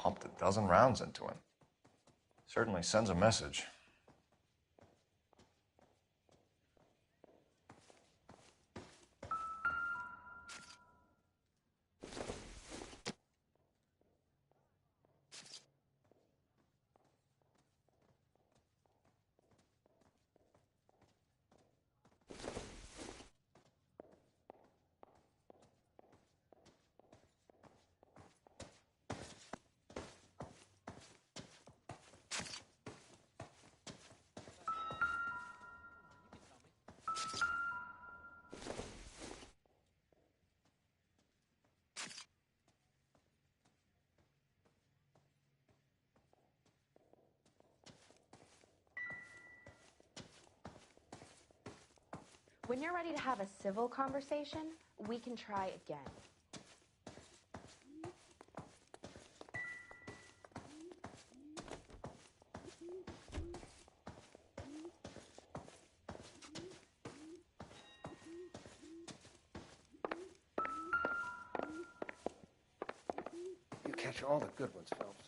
pumped a dozen rounds into him. Certainly sends a message. When you're ready to have a civil conversation, we can try again. You catch all the good ones, Phelps.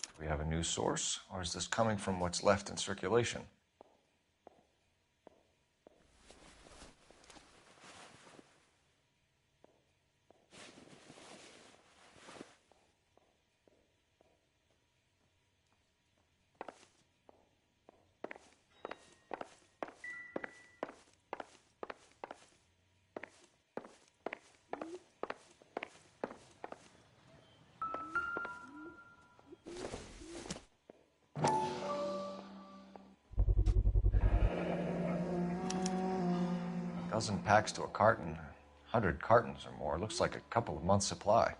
Do we have a new source, or is this coming from what's left in circulation? Dozen packs to a carton, 100 cartons or more. Looks like a couple of months' supply.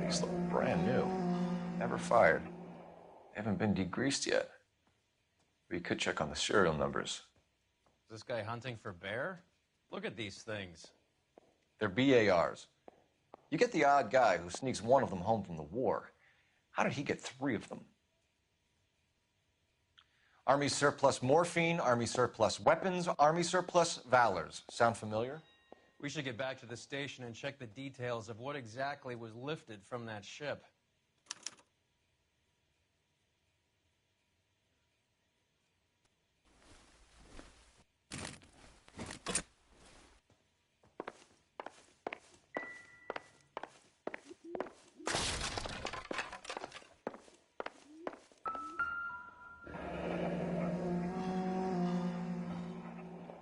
These look brand new. Never fired. They haven't been degreased yet. We could check on the serial numbers. Is this guy hunting for bear? Look at these things. They're BARs. You get the odd guy who sneaks one of them home from the war. How did he get 3 of them? Army surplus morphine, Army surplus weapons, Army surplus valors. Sound familiar? We should get back to the station and check the details of what exactly was lifted from that ship.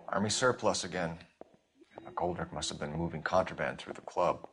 Army surplus again. Goldrick must have been moving contraband through the club.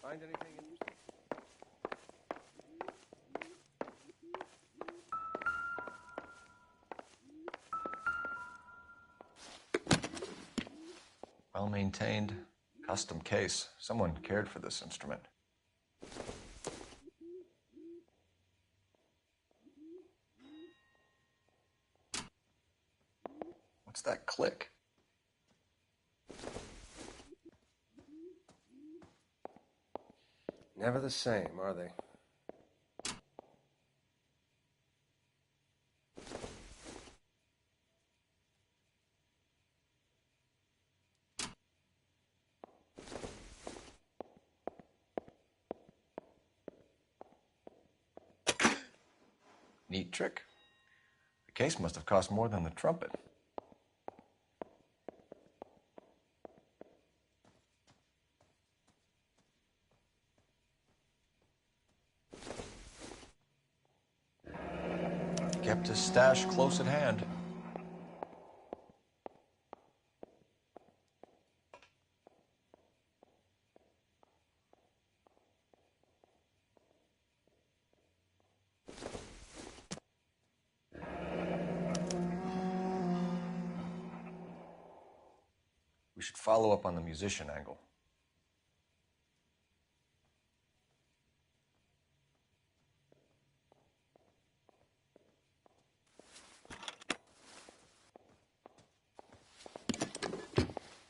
Find anything interesting? Well maintained. Custom case. Someone cared for this instrument. What's that click? Never the same, are they? Neat trick. The case must have cost more than the trumpet. Kept his stash close at hand. We should follow up on the musician angle.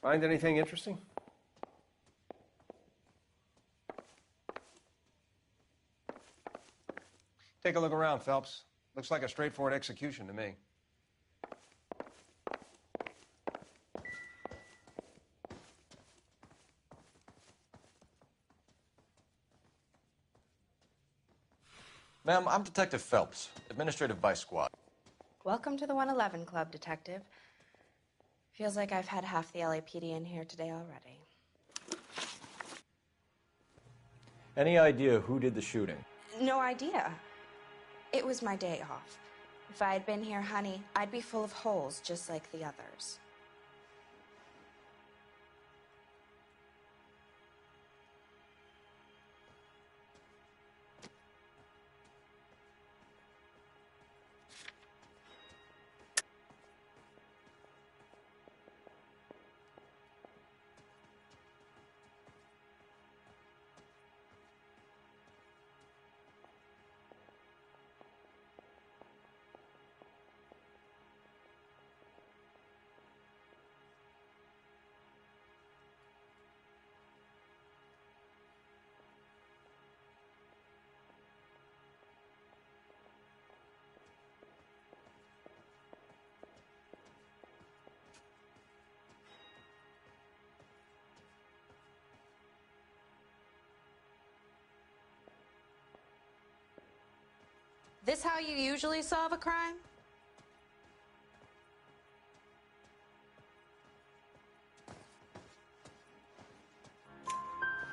Find anything interesting? Take a look around, Phelps. Looks like a straightforward execution to me. Ma'am, I'm Detective Phelps, Administrative Vice Squad. Welcome to the 111 Club, Detective. Feels like I've had half the LAPD in here today already. Any idea who did the shooting? No idea. It was my day off. If I had been here, honey, I'd be full of holes just like the others. This how you usually solve a crime?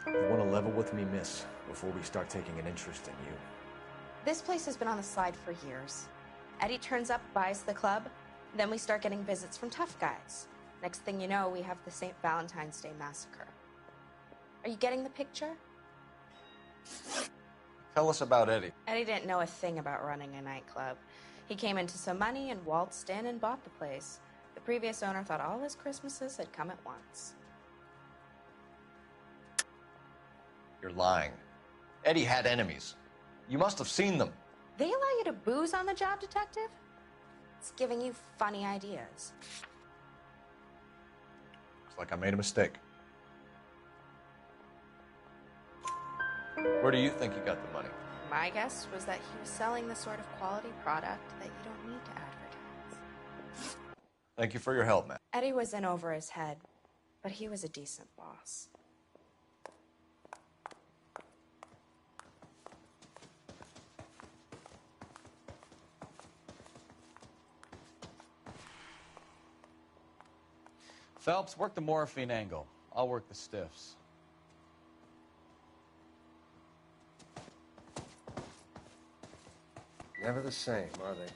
You want to level with me, miss, before we start taking an interest in you. This place has been on the slide for years. Eddie turns up, buys the club, then we start getting visits from tough guys. Next thing you know, we have the St. Valentine's Day massacre. Are you getting the picture? Tell us about Eddie. Eddie didn't know a thing about running a nightclub. He came into some money and waltzed in and bought the place. The previous owner thought all his Christmases had come at once. You're lying. Eddie had enemies. You must have seen them. They allow you to booze on the job, Detective? It's giving you funny ideas. Looks like I made a mistake. Where do you think he got the money? My guess was that he was selling the sort of quality product that you don't need to advertise. Thank you for your help, man. Eddie was in over his head, but he was a decent boss. Phelps, work the morphine angle. I'll work the stiffs. Never the same, are they?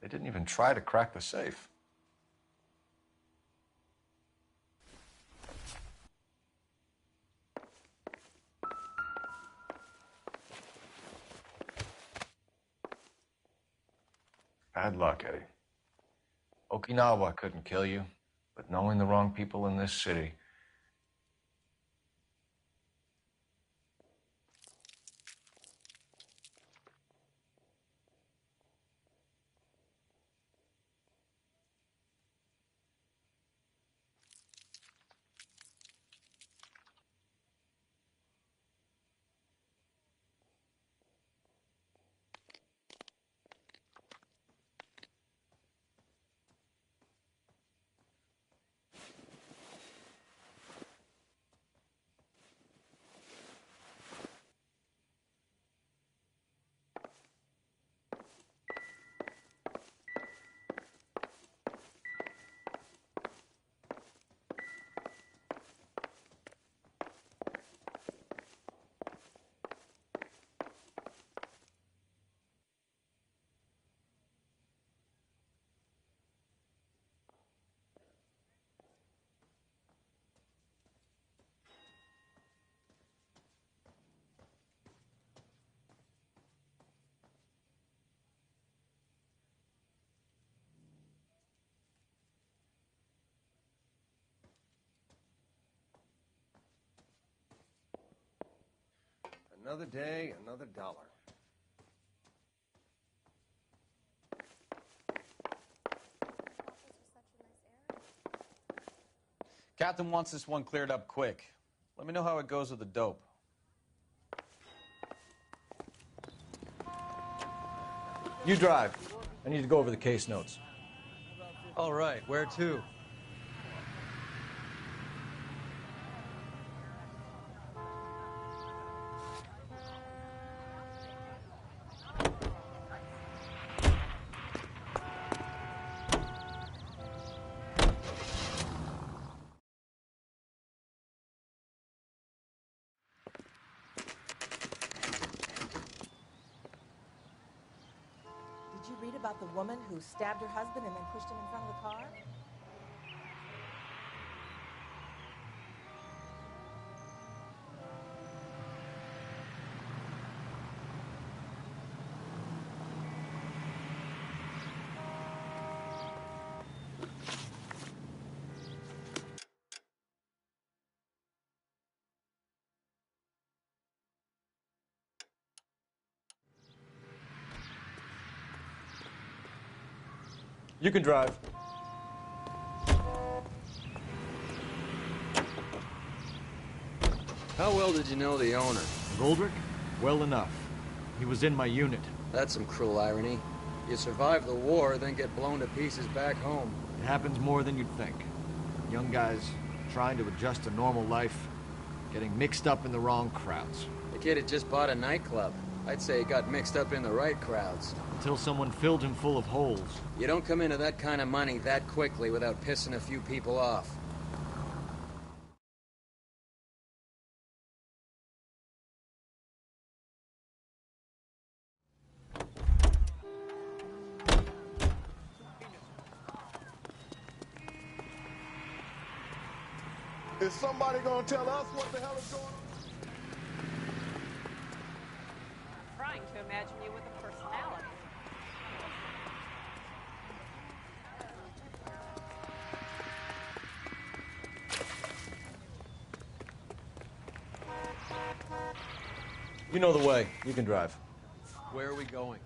They didn't even try to crack the safe. Bad luck, Eddie. Okinawa couldn't kill you, but knowing the wrong people in this city. Another day, another dollar. Captain wants this one cleared up quick. Let me know how it goes with the dope. You drive. I need to go over the case notes. All right, where to? Did you read about the woman who stabbed her husband and then pushed him in front of the car? You can drive. How well did you know the owner? Goldrick? Well enough. He was in my unit. That's some cruel irony. You survive the war, then get blown to pieces back home. It happens more than you'd think. Young guys trying to adjust to normal life, getting mixed up in the wrong crowds. The kid had just bought a nightclub. I'd say he got mixed up in the right crowds. Until someone filled him full of holes. You don't come into that kind of money that quickly without pissing a few people off. Is somebody gonna tell us what the hell is going on? Trying to imagine you with a personality. You know the way. You can drive. Where are we going?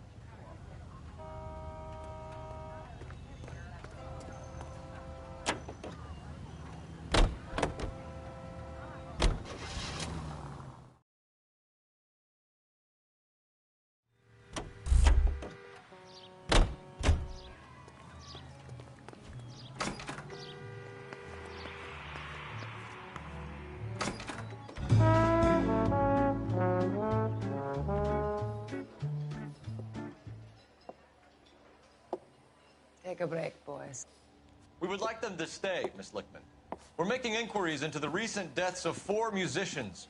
Take a break, boys. We would like them to stay, Miss Lickman. We're making inquiries into the recent deaths of 4 musicians.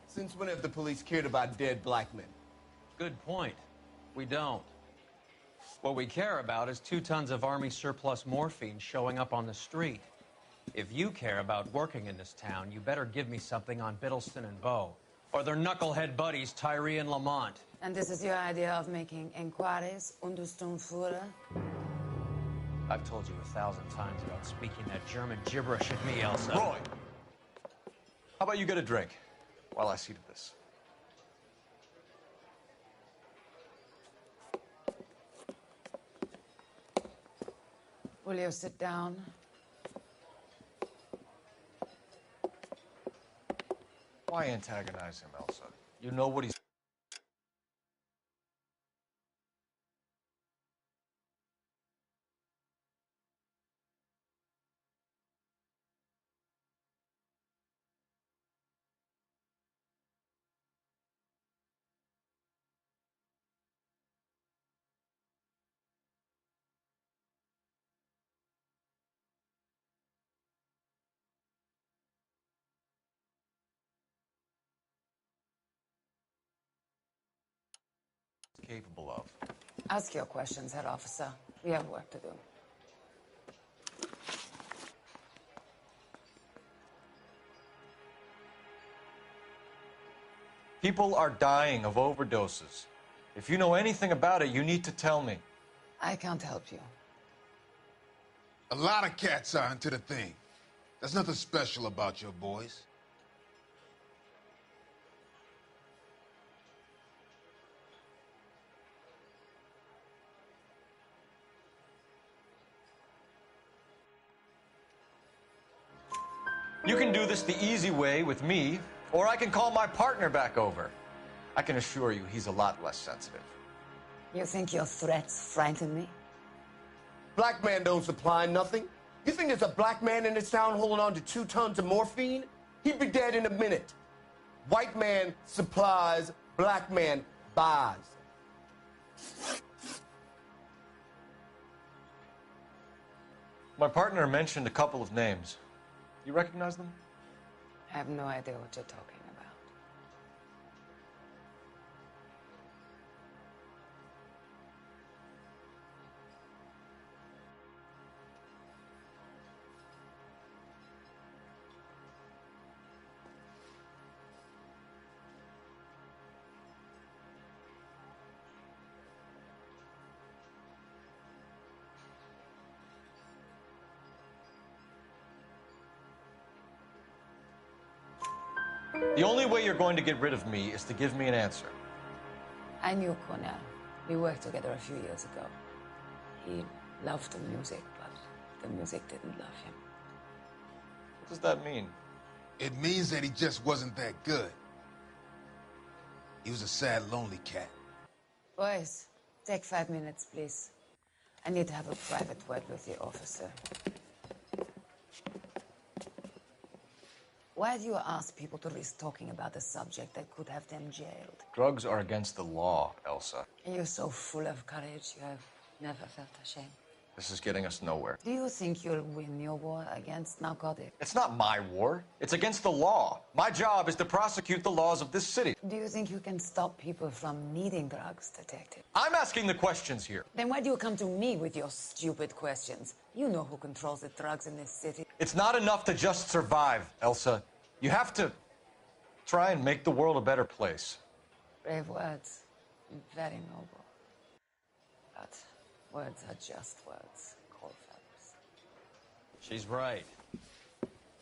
Since when have the police cared about dead black men? Good point. We don't. What we care about is 2 tons of Army surplus morphine showing up on the street. If you care about working in this town, you better give me something on Biddleston and Bow. Or their knucklehead buddies, Tyree and Lamont. And this is your idea of making inquiries, Untersturmführer? I've told you 1,000 times about speaking that German gibberish at me, Elsa. Roy! How about you get a drink while I see to this? Will you sit down? Why antagonize him, Elsa? You know what he's... capable of. Ask your questions, Herr Officer. We have work to do. People are dying of overdoses. If you know anything about it, you need to tell me. I can't help you. A lot of cats are into the thing. There's nothing special about your boys. You can do this the easy way with me, or I can call my partner back over. I can assure you he's a lot less sensitive. You think your threats frighten me? Black man don't supply nothing. You think there's a black man in this town holding on to 2 tons of morphine? He'd be dead in a minute. White man supplies, black man buys. My partner mentioned a couple of names. You recognize them? I have no idea what you're talking about. The only way you're going to get rid of me is to give me an answer. I knew Cornell. We worked together a few years ago. He loved the music, but the music didn't love him. What does that mean? It means that he just wasn't that good. He was a sad, lonely cat. Boys, take 5 minutes, please. I need to have a private word with the officer. Why do you ask people to risk talking about a subject that could have them jailed? Drugs are against the law, Elsa. You're so full of courage, you have never felt ashamed. This is getting us nowhere. Do you think you'll win your war against narcotics? It's not my war. It's against the law. My job is to prosecute the laws of this city. Do you think you can stop people from needing drugs, detective? I'm asking the questions here. Then why do you come to me with your stupid questions? You know who controls the drugs in this city. It's not enough to just survive, Elsa. You have to try and make the world a better place. Brave words. Very noble. But words are just words, Coalfellas. She's right.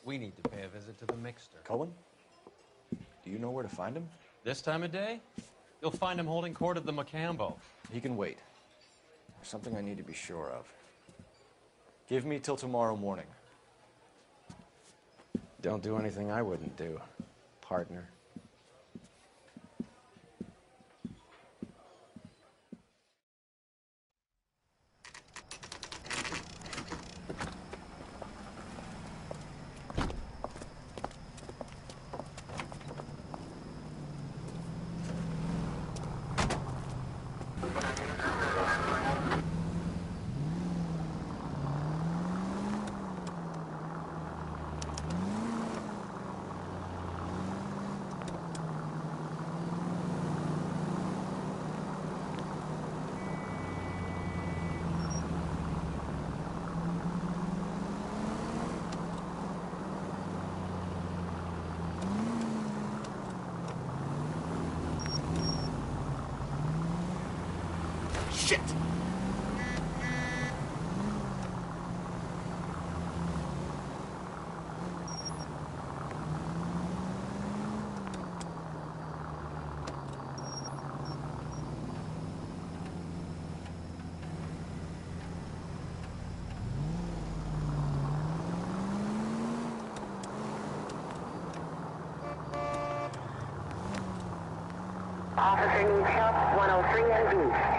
We need to pay a visit to the mixer. Cullen? Do you know where to find him? This time of day? You'll find him holding court at the Macambo. He can wait. There's something I need to be sure of. Give me till tomorrow morning. Don't do anything I wouldn't do, partner. Shit! Officer needs help, 103 and B.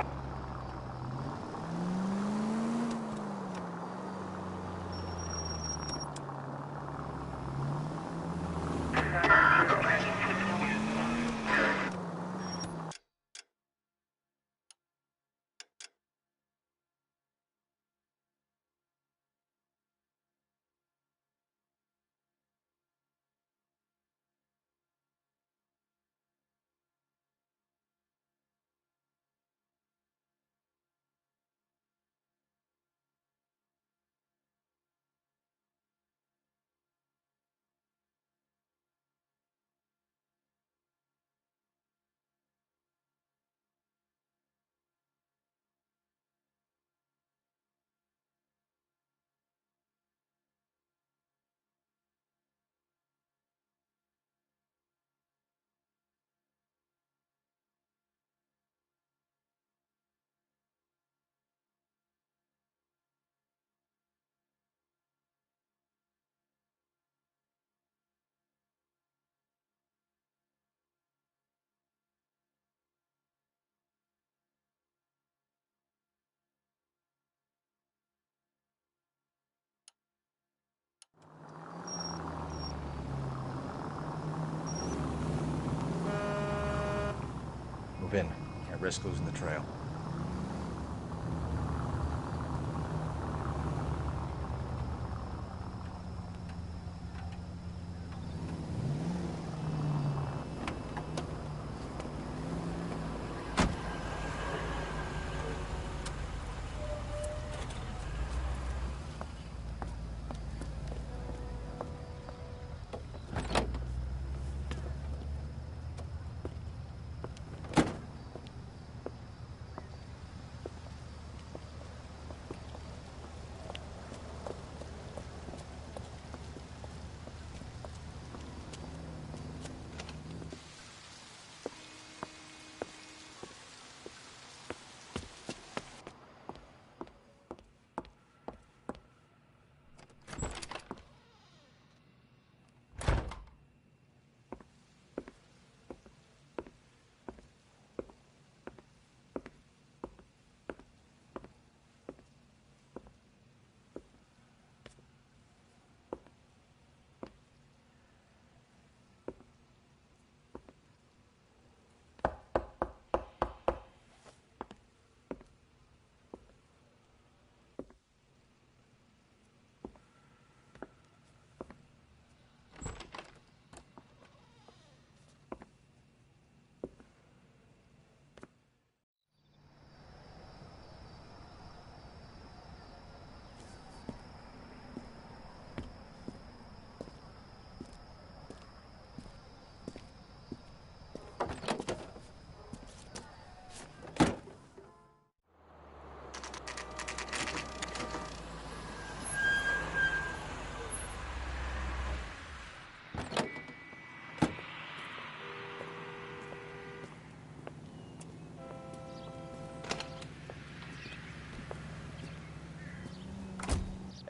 Move in. Can't risk losing the trail.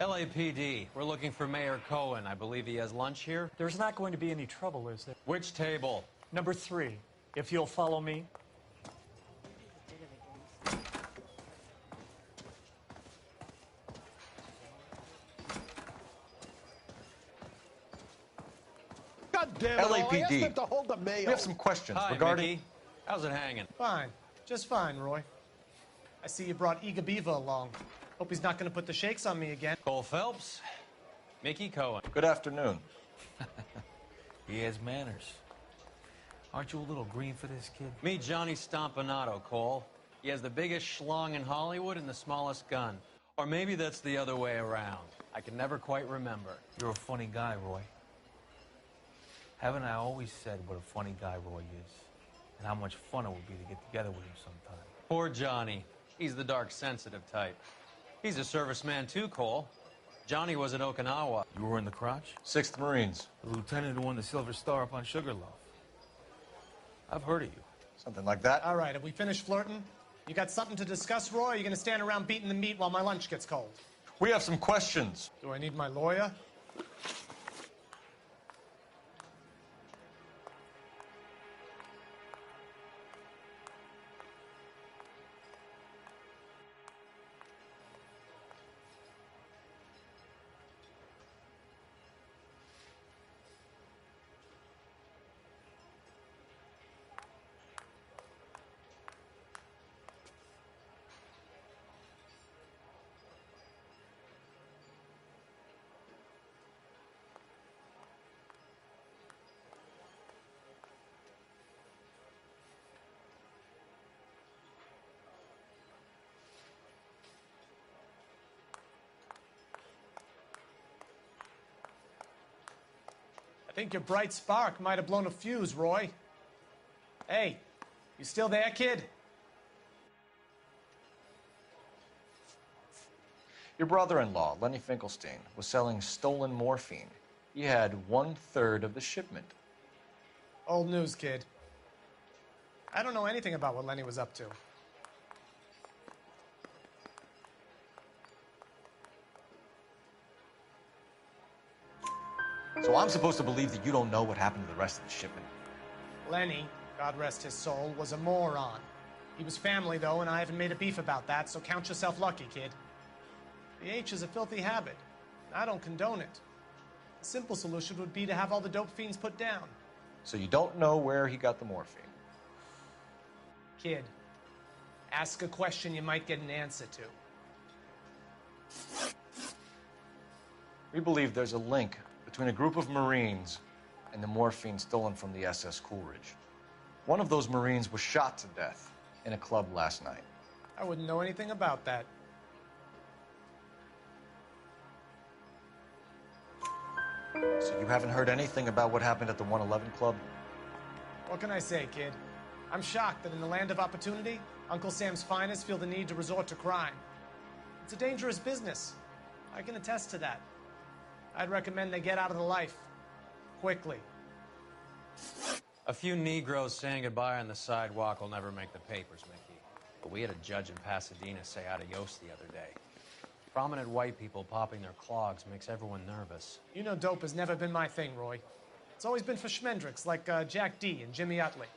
LAPD, we're looking for Mayor Cohen. I believe he has lunch here. There's not going to be any trouble, is there? Which table? Number 3, if you'll follow me. God damn it, all. I asked LAPD. them to hold the mail. We have some questions Hi, regarding... Mickey. How's it hanging? Fine. Just fine, Roy. I see you brought Iga Beaver along. Hope he's not going to put the shakes on me again. Cole Phelps, Mickey Cohen. Good afternoon. He has manners. Aren't you a little green for this kid? Meet Johnny Stompanato, Cole. He has the biggest schlong in Hollywood and the smallest gun. Or maybe that's the other way around. I can never quite remember. You're a funny guy, Roy. Haven't I always said what a funny guy Roy is? And how much fun it would be to get together with him sometime? Poor Johnny. He's the dark, sensitive type. He's a serviceman too, Cole. Johnny was at Okinawa. You were in the crotch? 6th Marines. The lieutenant who won the Silver Star up on Sugarloaf. I've heard of you. Something like that. All right, have we finished flirting? You got something to discuss, Roy, or are you going to stand around beating the meat while my lunch gets cold? We have some questions. Do I need my lawyer? I think your bright spark might have blown a fuse, Roy. Hey, you still there, kid? Your brother-in-law, Lenny Finkelstein, was selling stolen morphine. He had 1/3 of the shipment. Old news, kid. I don't know anything about what Lenny was up to. So I'm supposed to believe that you don't know what happened to the rest of the shipment? Lenny, God rest his soul, was a moron. He was family, though, and I haven't made a beef about that, so count yourself lucky, kid. The H is a filthy habit. I don't condone it. The simple solution would be to have all the dope fiends put down. So you don't know where he got the morphine? Kid, ask a question you might get an answer to. We believe there's a link between a group of Marines and the morphine stolen from the SS Coolidge. One of those Marines was shot to death in a club last night. I wouldn't know anything about that. So you haven't heard anything about what happened at the 111 Club? What can I say, kid? I'm shocked that in the land of opportunity, Uncle Sam's finest feel the need to resort to crime. It's a dangerous business. I can attest to that. I'd recommend they get out of the life. Quickly. A few Negroes saying goodbye on the sidewalk will never make the papers, Mickey. But we had a judge in Pasadena say adios the other day. Prominent white people popping their clogs makes everyone nervous. You know dope has never been my thing, Roy. It's always been for schmendricks like Jack D. and Jimmy Utley.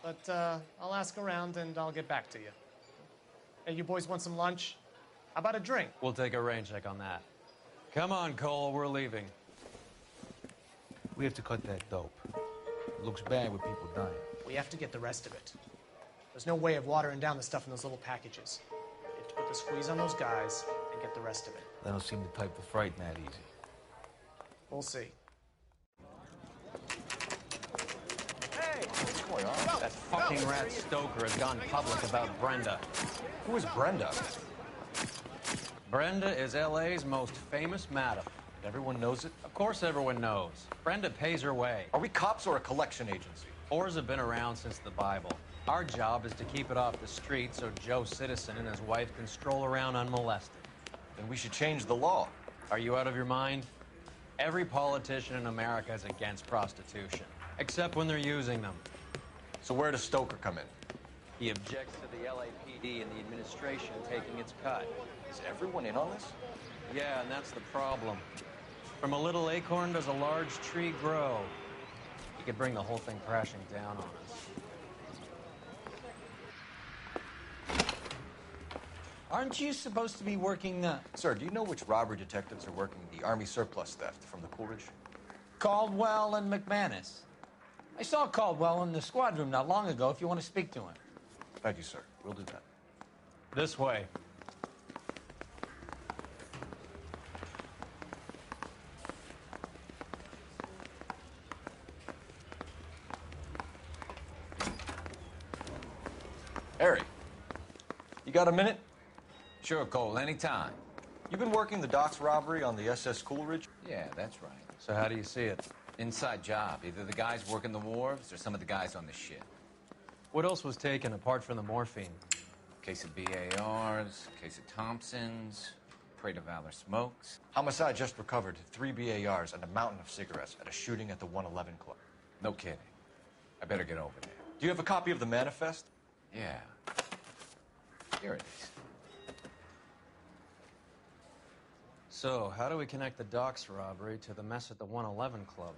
But I'll ask around and I'll get back to you. Hey, you boys want some lunch? How about a drink? We'll take a rain check on that. Come on, Cole, we're leaving. We have to cut that dope. It looks bad with people dying. We have to get the rest of it. There's no way of watering down the stuff in those little packages. You have to put the squeeze on those guys and get the rest of it. They don't seem the type to frighten that easy. We'll see. What's going on? That fucking rat Stoker has gone public about Brenda. Who is Brenda? Brenda is LA's most famous madam. Everyone knows it? Of course everyone knows. Brenda pays her way. Are we cops or a collection agency? Whores have been around since the Bible. Our job is to keep it off the street so Joe Citizen and his wife can stroll around unmolested. Then we should change the law. Are you out of your mind? Every politician in America is against prostitution, except when they're using them. So where does Stoker come in? He objects to the LAPD and the administration taking its cut. Is everyone in on this? Yeah, and that's the problem. From a little acorn does a large tree grow. He could bring the whole thing crashing down on us. Aren't you supposed to be working Sir, do you know which robbery detectives are working the Army surplus theft from the Coolidge? Caldwell and McManus? I saw Caldwell in the squad room not long ago if you want to speak to him. Thank you, sir. We'll do that. This way. Harry, you got a minute? Sure, Cole, anytime. You've been working the docks robbery on the SS Coolidge? Yeah, that's right. So how do you see it? Inside job. Either the guys working the wharves or some of the guys on the ship. What else was taken apart from the morphine? Case of BARs, case of Thompsons, crate of Valor smokes. Homicide just recovered 3 BARs and a mountain of cigarettes at a shooting at the 111 Club. No kidding. I better get over there. Do you have a copy of the manifest? Yeah. Here it is. So, how do we connect the docks robbery to the mess at the 111 Club?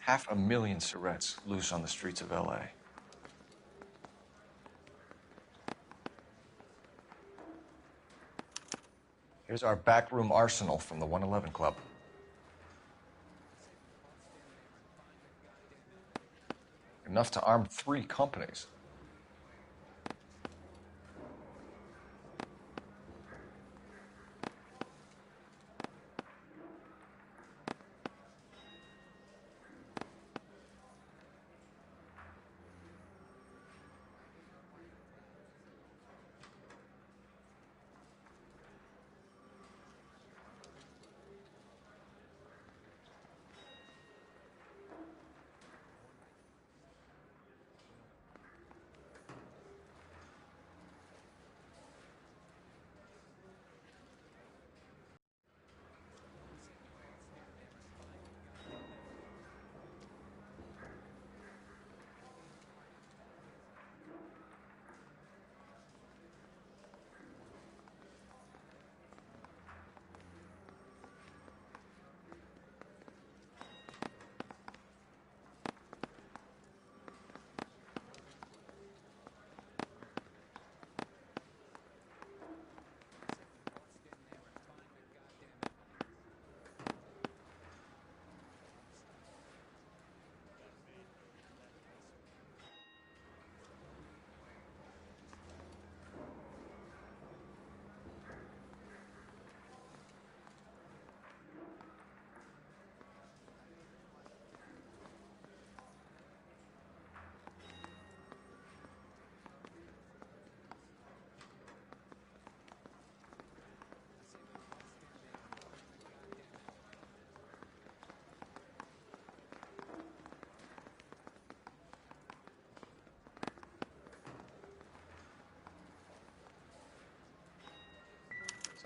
Half a million cigarettes loose on the streets of LA. Here's our backroom arsenal from the 111 Club. Enough to arm 3 companies.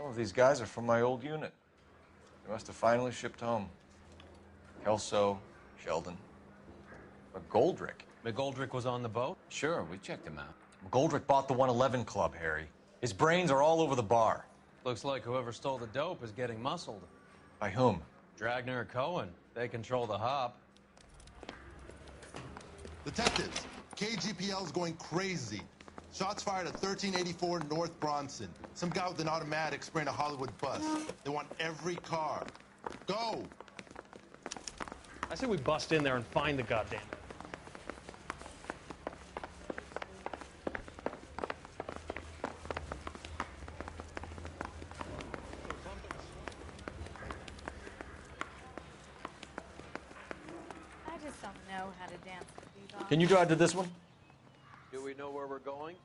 Some of these guys are from my old unit. They must have finally shipped home. Kelso, Sheldon. McGoldrick. McGoldrick was on the boat? Sure, we checked him out. McGoldrick bought the 111 Club, Harry. His brains are all over the bar. Looks like whoever stole the dope is getting muscled. By whom? Dragner or Cohen. They control the hop. Detectives, KGPL's going crazy. Shots fired at 1384 North Bronson. Some guy with an automatic spraying a Hollywood bus. They want every car. Go! I say we bust in there and find the goddamn thing. I just don't know how to dance the bebop. Can you drive to this one? Do we know where we're going?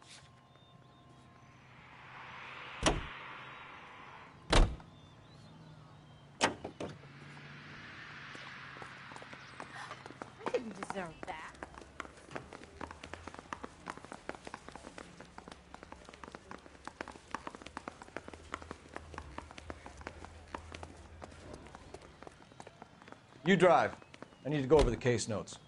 I didn't deserve that. You drive. I need to go over the case notes.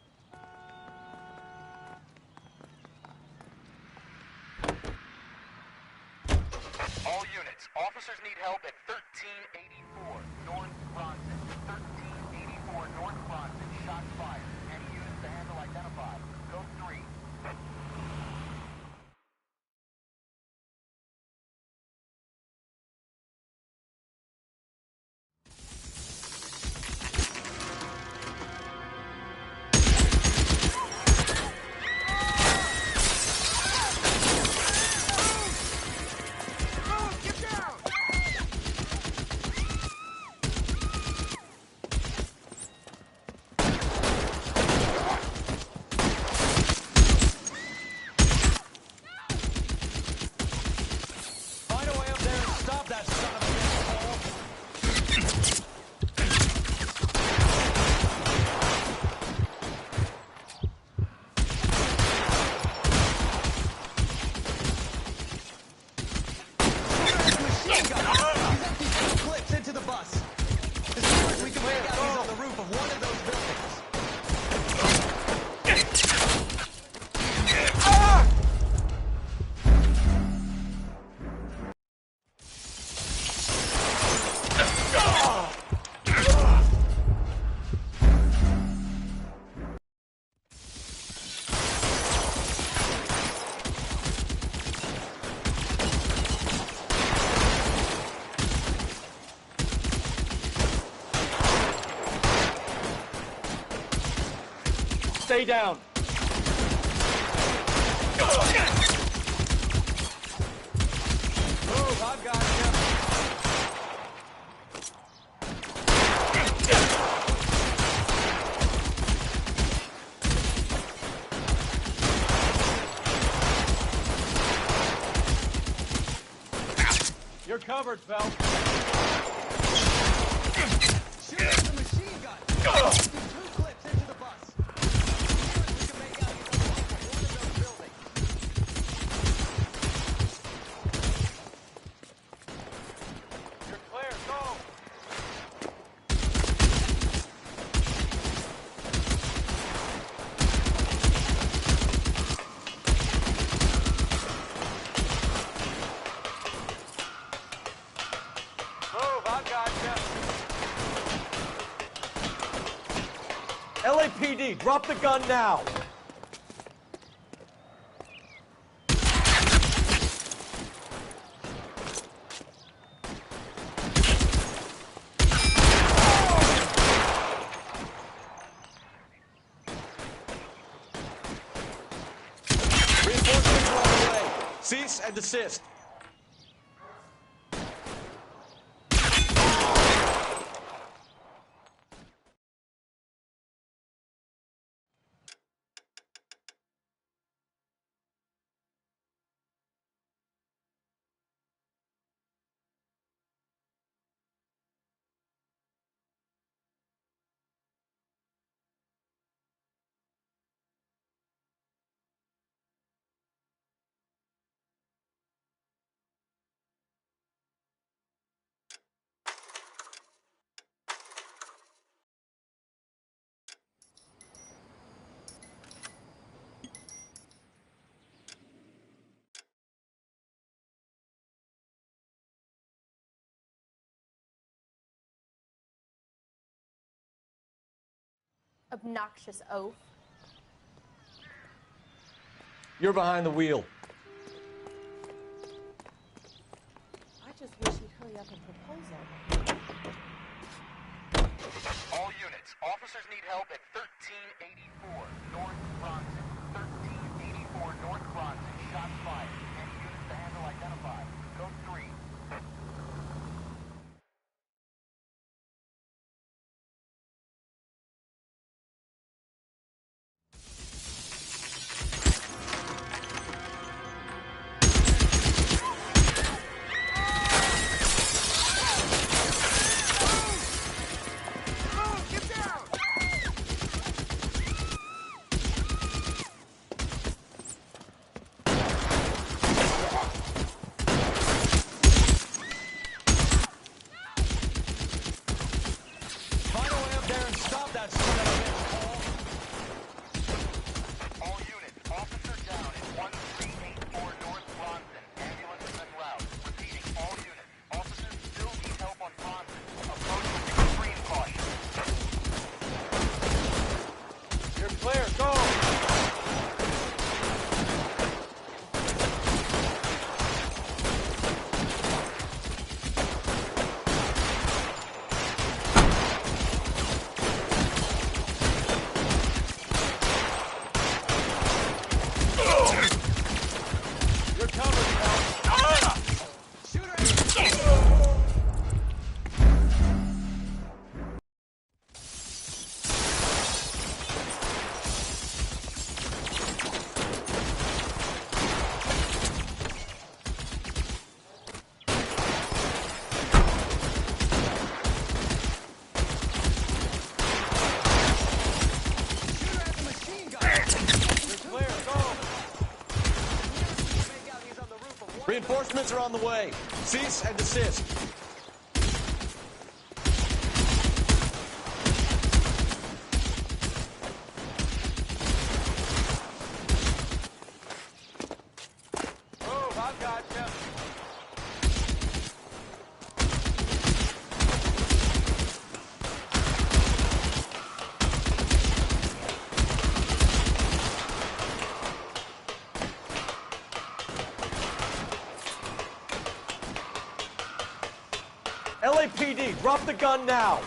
All units, officers need help at 1384 North Bronson. 1384 North Bronson, shots fired. Any units to handle identified. Code 3. Find a way up there and stop that son of a bitch, Cole. Machine gun! He's emptied 2 clips into the bus. As far as we can make out, he's on the roof of one of those buildings. Stay down. Move, I've got you. You're covered, Phelps. Shoot at the machine gun. Empty 2 clips into the bus. We can make out he's on the roof of one of those buildings. You're clear, go. Move, I've got you. LAPD, drop the gun now. Reinforcements are on the way. Cease and desist. Obnoxious oaf. You're behind the wheel. I just wish he'd hurry up and propose on me. All units, officers need help at 1384 North Bronson. 1384 North Bronson, shots fired. Any units to handle identified. Code 3. Find a way up there and stop that son of a bitch, Paul. All units, officer down at 1384 North Bronson. Ambulance is en route. Repeating, all units, officers still need help on Bronson. Approach with extreme caution. You're clear. Go! You're covered, pal. Shoot her! Shoot her at the machine gun! You're clear. Go! Make out he's on the roof of one. Reinforcements are on the way. Cease and desist. Move, I've got you. LAPD, drop the gun now.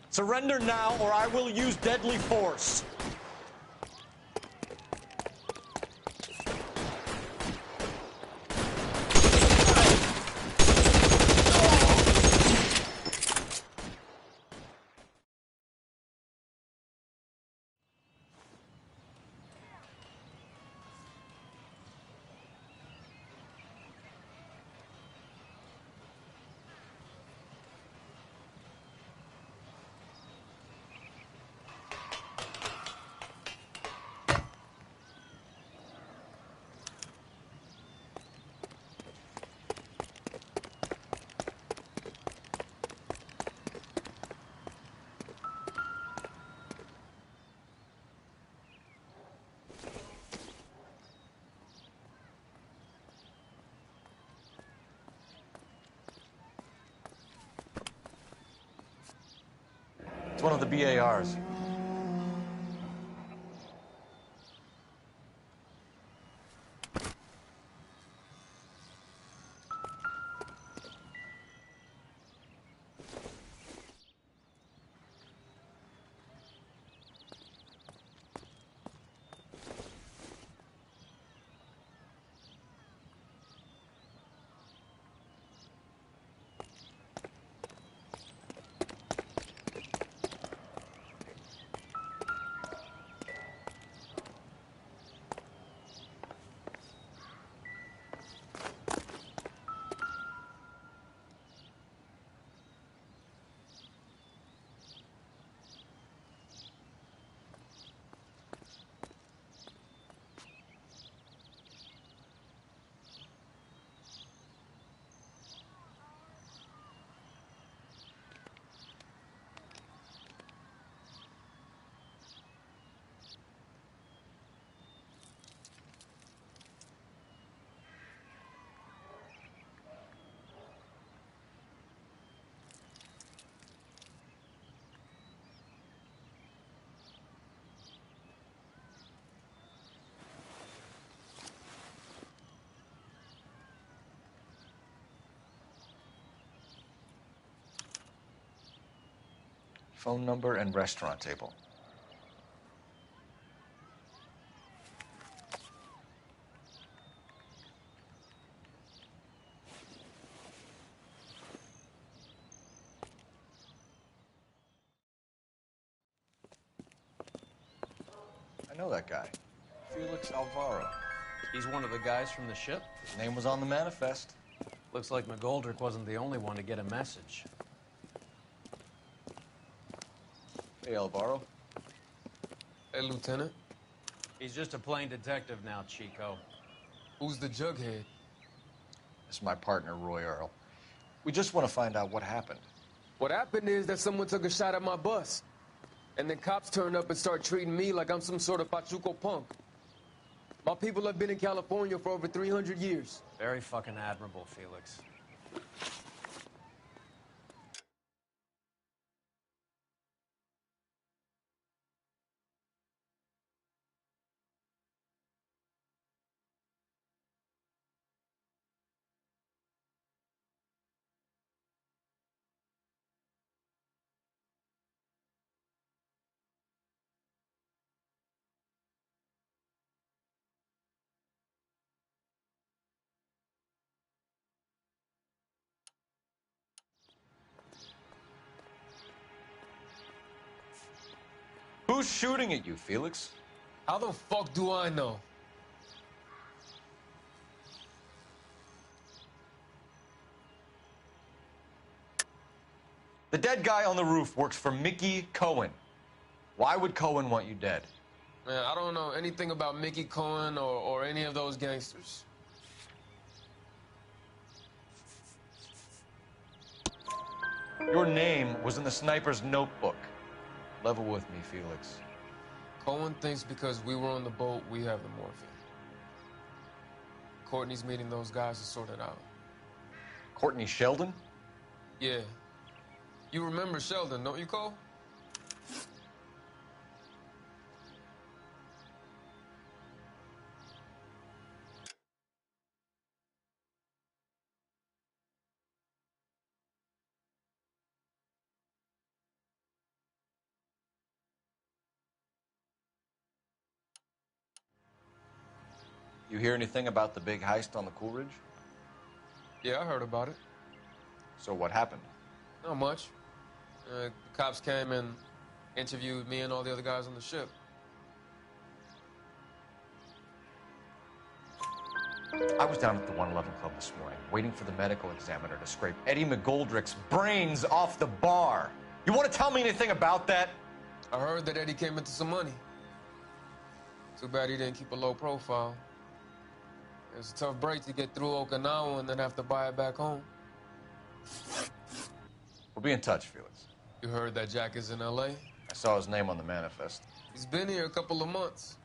Surrender now, or I will use deadly force. It's one of the BARs. Phone number and restaurant table. I know that guy. Felix Alvaro. He's one of the guys from the ship? His name was on the manifest. Looks like McGoldrick wasn't the only one to get a message. Hey, Alvaro. Hey, Lieutenant. He's just a plain detective now, Chico. Who's the jughead? This is my partner, Roy Earl. We just want to find out what happened. What happened is that someone took a shot at my bus. And then cops turned up and start treating me like I'm some sort of Pachuco punk. My people have been in California for over 300 years. Very fucking admirable, Felix. Who's shooting at you, Felix? How the fuck do I know? The dead guy on the roof works for Mickey Cohen. Why would Cohen want you dead? Man, I don't know anything about Mickey Cohen or any of those gangsters. Your name was in the sniper's notebook. Level with me, Felix. Cohen thinks because we were on the boat, we have the morphine. Courtney's meeting those guys to sort it out. Courtney Sheldon? Yeah. You remember Sheldon, don't you, Cole? You hear anything about the big heist on the Coolidge? Yeah, I heard about it. So what happened? Not much. The cops came and interviewed me and all the other guys on the ship. I was down at the 111 Club this morning, waiting for the medical examiner to scrape Eddie McGoldrick's brains off the bar. You want to tell me anything about that? I heard that Eddie came into some money. Too bad he didn't keep a low profile. It was a tough break to get through Okinawa and then have to buy it back home. We'll be in touch, Felix. You heard that Jack is in L.A.? I saw his name on the manifest. He's been here a couple of months.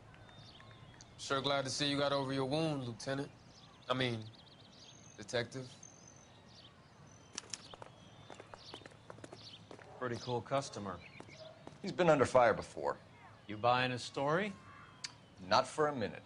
Sure glad to see you got over your wound, Lieutenant. I mean, Detective. Pretty cool customer. He's been under fire before. You buying his story? Not for a minute.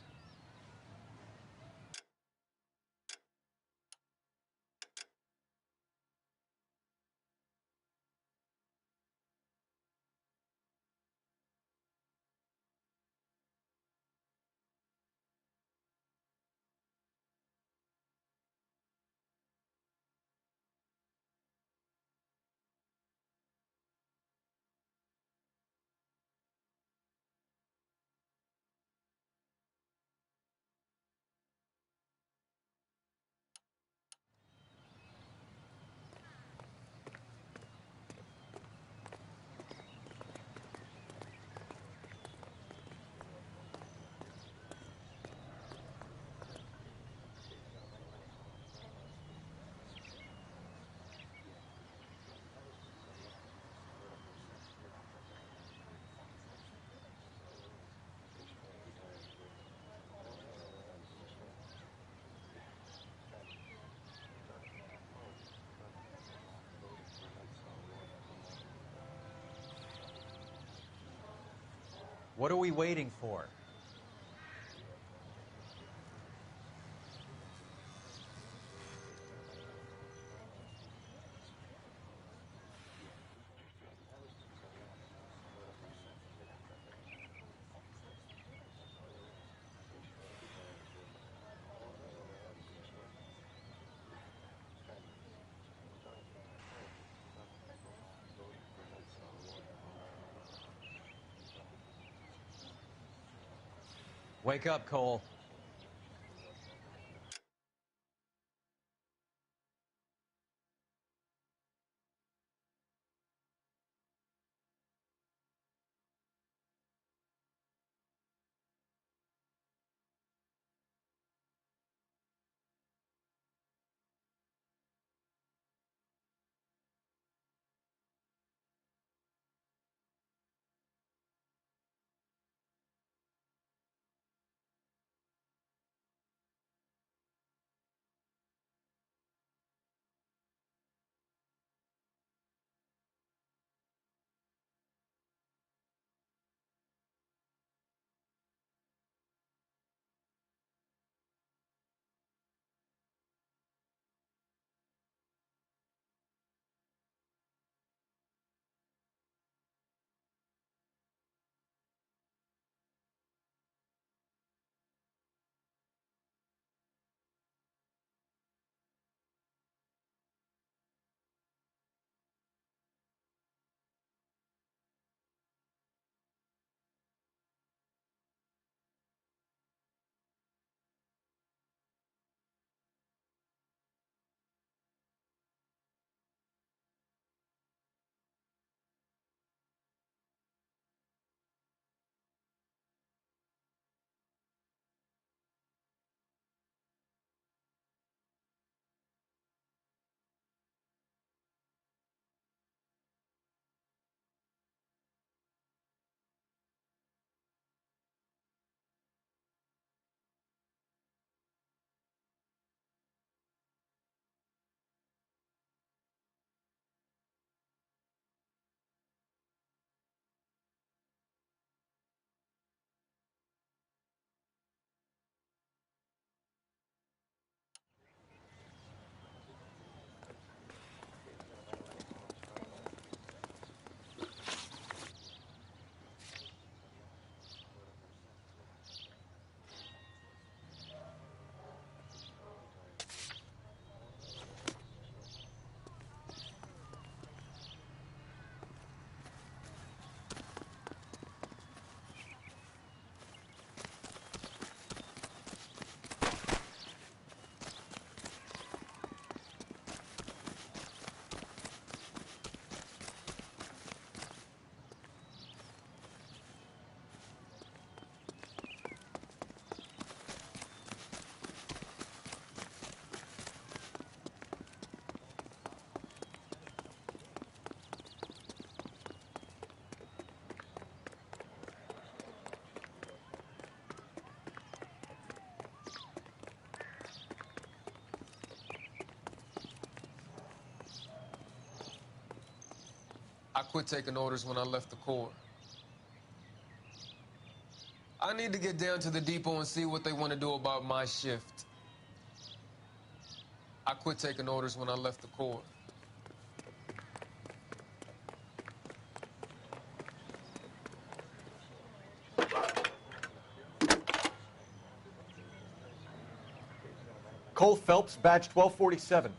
What are we waiting for? Wake up, Cole. I quit taking orders when I left the Corps. I need to get down to the depot and see what they want to do about my shift. I quit taking orders when I left the Corps. Cole Phelps, badge 1247.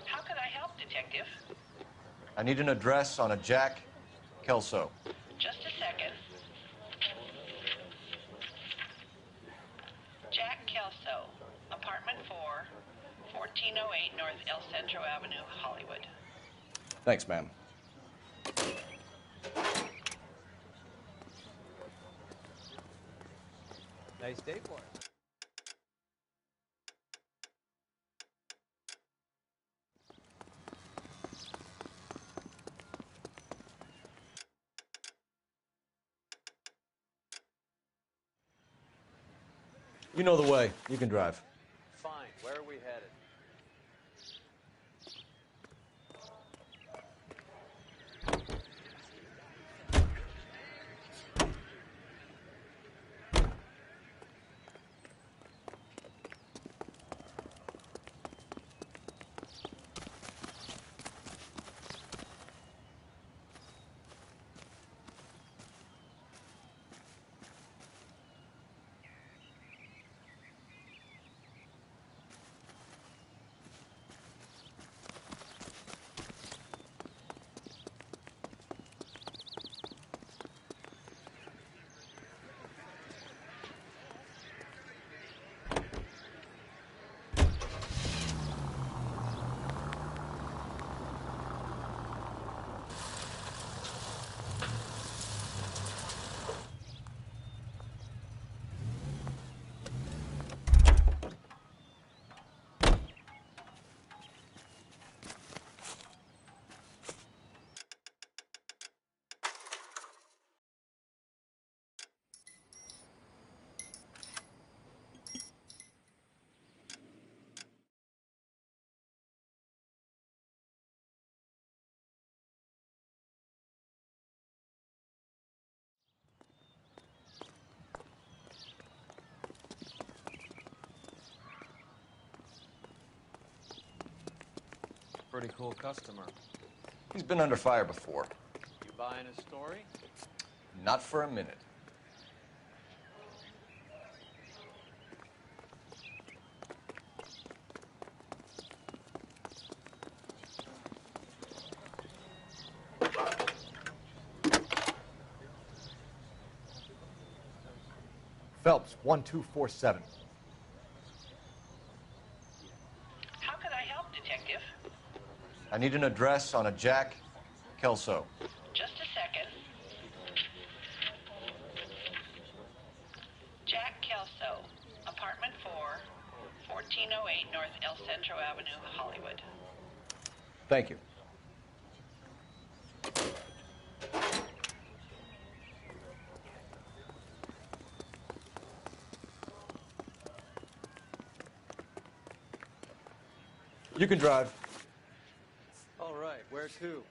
How can I help, Detective? I need an address on a Jack Kelso. Just a second. Jack Kelso, apartment 4, 1408 North El Centro Avenue, Hollywood. Thanks, ma'am. Nice day for it. You know the way. You can drive. Fine. Where are we headed? pretty cool customer. He's been under fire before. You buying his story? Not for a minute. Phelps, 1247. How can I help, Detective? I need an address on a Jack Kelso. Just a second. Jack Kelso, apartment 4, 1408 North El Centro Avenue, Hollywood. Thank you. You can drive. All right, where to?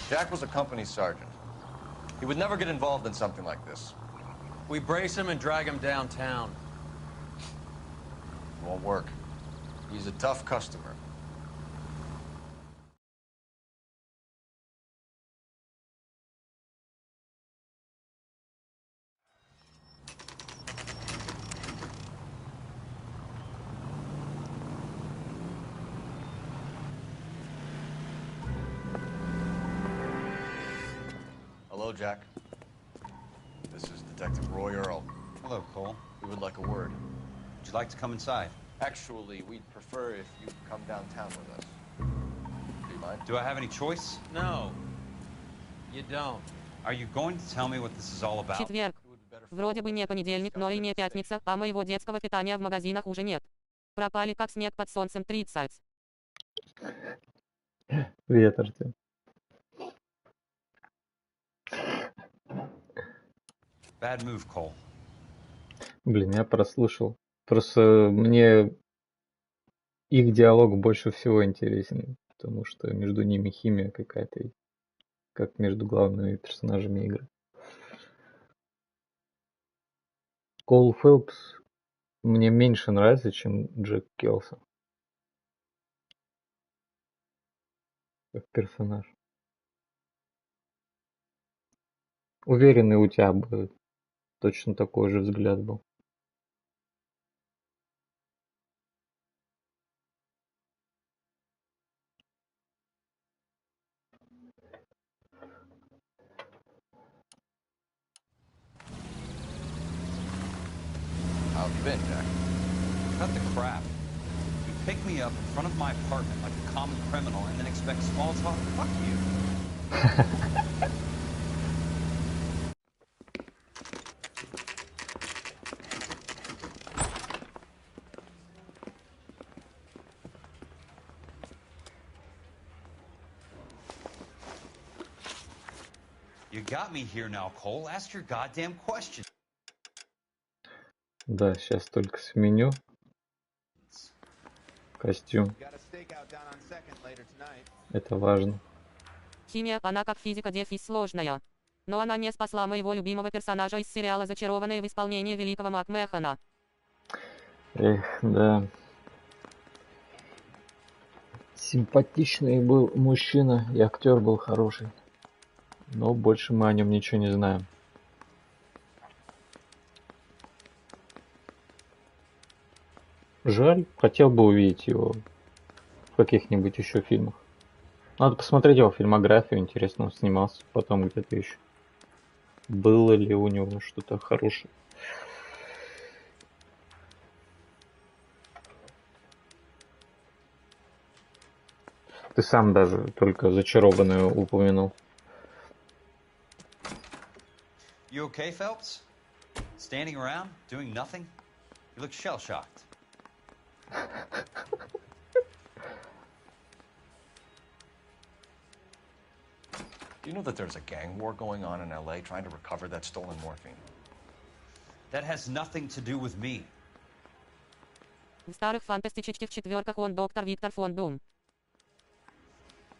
Jack was a company sergeant. He would never get involved in something like this. We brace him and drag him downtown. It won't work. He's a tough customer. Hello, Jack. This is Detective Roy Earl. Hello, Cole. We would like a word. Would you like to come inside? Actually, we'd prefer if you come downtown with us. Do you mind? Do I have any choice? No. You don't. Are you going to tell me what this is all about? Четверг. Вроде бы не понедельник, но и не пятница, а моего детского питания в магазинах уже нет. Пропали как снег под солнцем 30. Привет, Артем. Bad move, Cole. Блин, я прослушал. Просто мне их диалог больше всего интересен, потому что между ними химия какая-то, как между главными персонажами игры. Кол Фелпс мне меньше нравится, чем Джек Келсон. Как персонаж. Уверен, и у тебя бы точно такой же взгляд был. How have you been, Jack? Cut the crap. You pick me up in front of my apartment like a common criminal and then expect small talk? Fuck you. You got me here now, Cole. Ask your goddamn question. Да, сейчас только сменю костюм. Это важно. Химия, она как физика дефис сложная. Но она не спасла моего любимого персонажа из сериала «Зачарованные» в исполнении великого Макмехана. Эх, да. Симпатичный был мужчина, и актер был хороший. Но больше мы о нем ничего не знаем. Жаль, хотел бы увидеть его в каких-нибудь еще фильмах. Надо посмотреть его фильмографию, интересно, он снимался потом где-то еще. Было ли у него что-то хорошее? Ты сам даже только «Зачарованную» упомянул. You okay, Phelps? Standing around, doing nothing? You look shell-shocked. Do you know that there's a gang war going on in LA trying to recover that stolen morphine? That has nothing to do with me. В старых фантастических четверках он доктор Виктор фон Дум.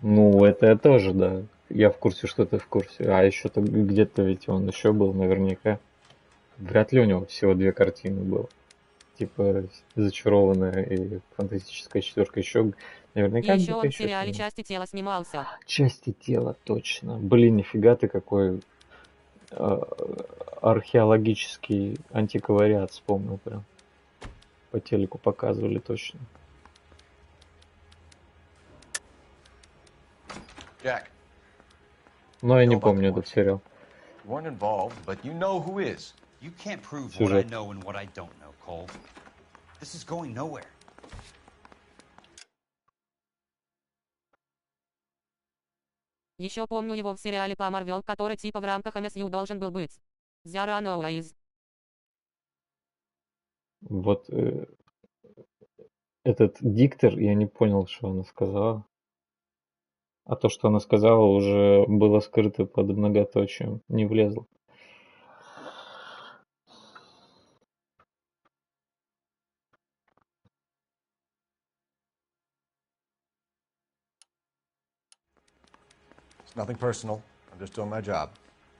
Ну, это тоже, да. я в курсе, что ты в курсе. А еще-то где-то ведь он еще был наверняка. Вряд ли у него всего 2 картины было. Типа «Зачарованная» и «Фантастическая четверка». Еще И наверняка еще где-то он в еще сериале снимал. «Части тела» снимался. «Части тела», точно. Блин, нифига ты какой археологический антиквариат вспомнил прям. По телеку показывали точно. Jack, Но я не Know about the помню этот сериал. you weren't involved, but you know who is. You can't prove what I Сюжет. know and what I don't know, Cole. This is going nowhere. Еще помню его в сериале по Марвел, который типа в рамках MSU должен был быть. Zara Noise. Вот этот диктор, я не понял, что она сказала. А то, что она сказала, уже было скрыто под многоточием. Не влезло. It's nothing personal. I'm just doing my job.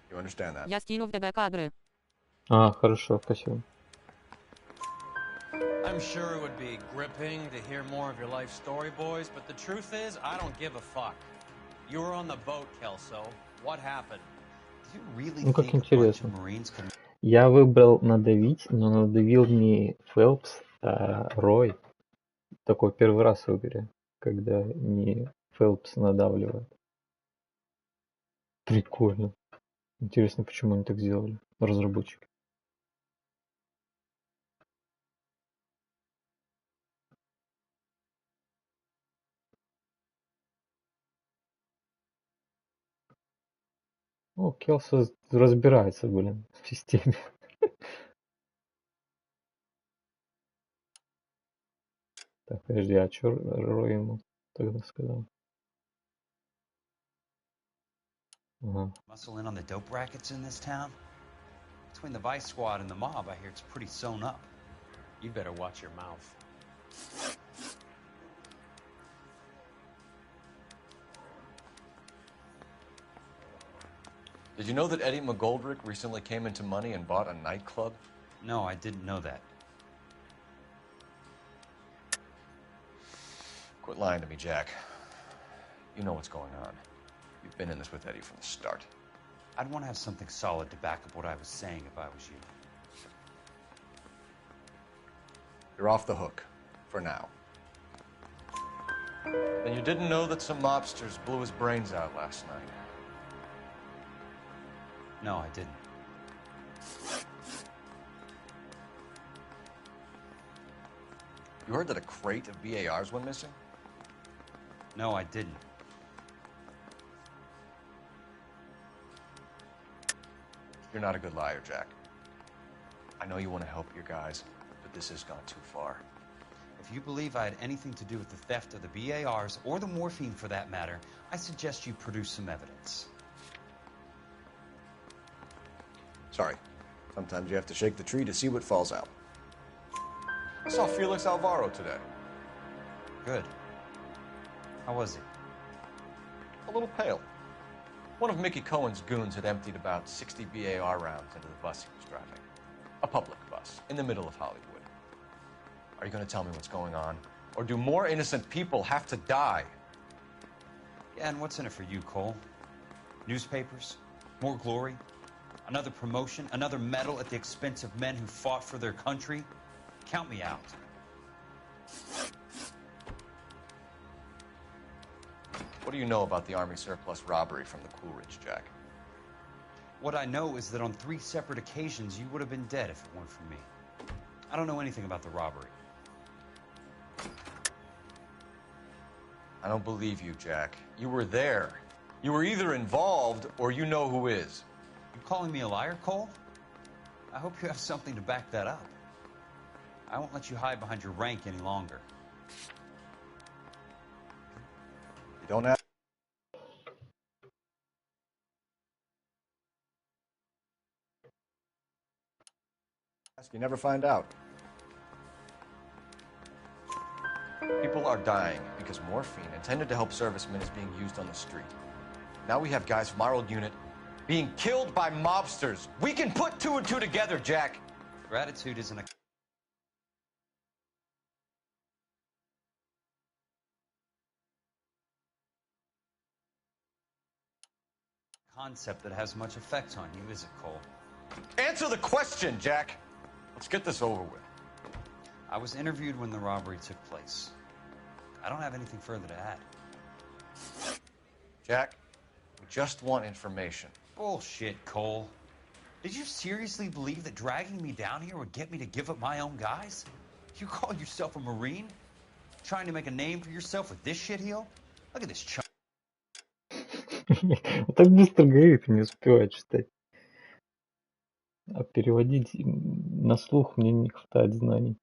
You understand that? Я скину в ДБ кадры. А, хорошо, спасибо. I'm sure it would be gripping to hear more of your life story, boys, but the truth is, I don't give a fuck. You were on the boat, Kelso. What happened? Do you really Ну, как think a bunch of интересно. Marines can... Я выбрал надавить, но надавил не Фелпс, а Рой. Такой первый раз в игре, когда не Фелпс надавливает. Прикольно. Интересно, почему они так сделали, разработчики. О, Келса разбирается, блин, в системе. Так, подожди, а чё Рой ему тогда сказал? Ага. muscle in on the dope rackets in this town? Between the Vice Squad and the mob, I hear it's pretty sewn up. You better watch your mouth. Did you know that Eddie McGoldrick recently came into money and bought a nightclub? No, I didn't know that. Quit lying to me, Jack. You know what's going on. You've been in this with Eddie from the start. I'd want to have something solid to back up what I was saying if I was you. You're off the hook. For now. Then you didn't know that some mobsters blew his brains out last night. No, I didn't. You heard that a crate of BARs went missing? No, I didn't. You're not a good liar, Jack. I know you want to help your guys, but this has gone too far. If you believe I had anything to do with the theft of the BARs, or the morphine for that matter, I suggest you produce some evidence. Sorry. Sometimes you have to shake the tree to see what falls out. I saw Felix Alvaro today. Good. How was he? A little pale. One of Mickey Cohen's goons had emptied about 60 BAR rounds into the bus he was driving. A public bus, in the middle of Hollywood. Are you going to tell me what's going on? Or do more innocent people have to die? Yeah, and what's in it for you, Cole? Newspapers? More glory? Another promotion? Another medal at the expense of men who fought for their country? Count me out. What do you know about the Army surplus robbery from the Coolidge, Jack? What I know is that on 3 separate occasions, you would have been dead if it weren't for me. I don't know anything about the robbery. I don't believe you, Jack. You were there. You were either involved or you know who is. You calling me a liar, Cole? I hope you have something to back that up. I won't let you hide behind your rank any longer. You don't have... You never find out. People are dying because morphine intended to help servicemen is being used on the street. Now we have guys from our old unit being killed by mobsters. We can put two and two together, Jack. Gratitude isn't a concept that has much effect on you, is it, Cole? Answer the question, Jack. Let's get this over with. I was interviewed when the robbery took place. I don't have anything further to add. Jack, we just want information. Bullshit, Cole. Did you seriously believe that dragging me down here would get me to give up my own guys? You call yourself a Marine? Trying to make a name for yourself with this shitheel? Look at this chump. Так быстро говорит, не успеваю читать. А переводить на слух мне не хватает знаний.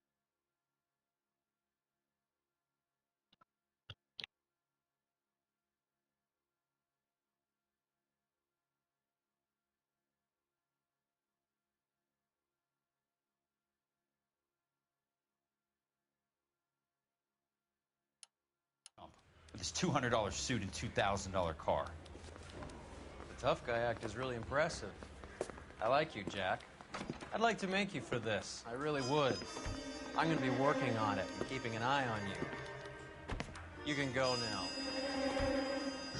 With his $200 suit and $2,000 car. The tough guy act is really impressive. I like you, Jack. I'd like to make you for this. I really would. I'm going to be working on it and keeping an eye on you. You can go now.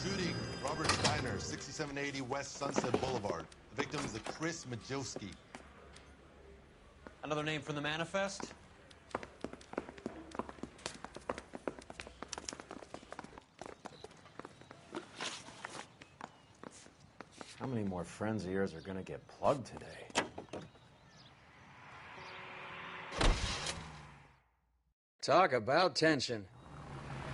Shooting, Robert Steiner, 6780 West Sunset Boulevard. The victim is Chris Majowski. Another name from the manifest? How many more friends of yours are going to get plugged today? Talk about tension.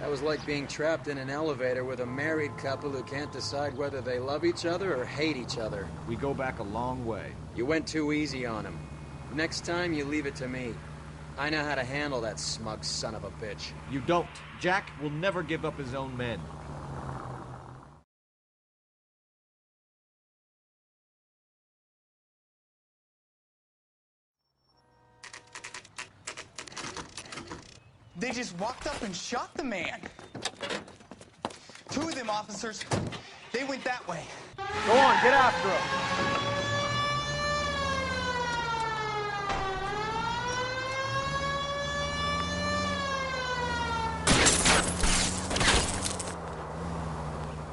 That was like being trapped in an elevator with a married couple who can't decide whether they love each other or hate each other. We go back a long way. You went too easy on him. Next time, you leave it to me. I know how to handle that smug son of a bitch. You don't. Jack will never give up his own men. They just walked up and shot the man. Two of them officers, they went that way. Go on, get after him.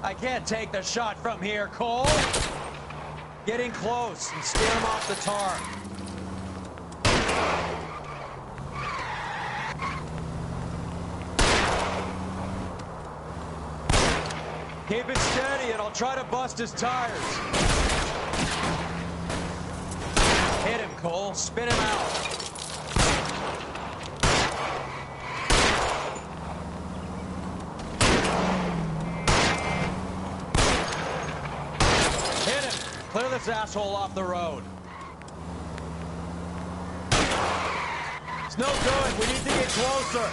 I can't take the shot from here, Cole. Get in close and steer him off the tar. Keep it steady and I'll try to bust his tires. Hit him, Cole. Spin him out. Hit him. Clear this asshole off the road. It's no good. We need to get closer.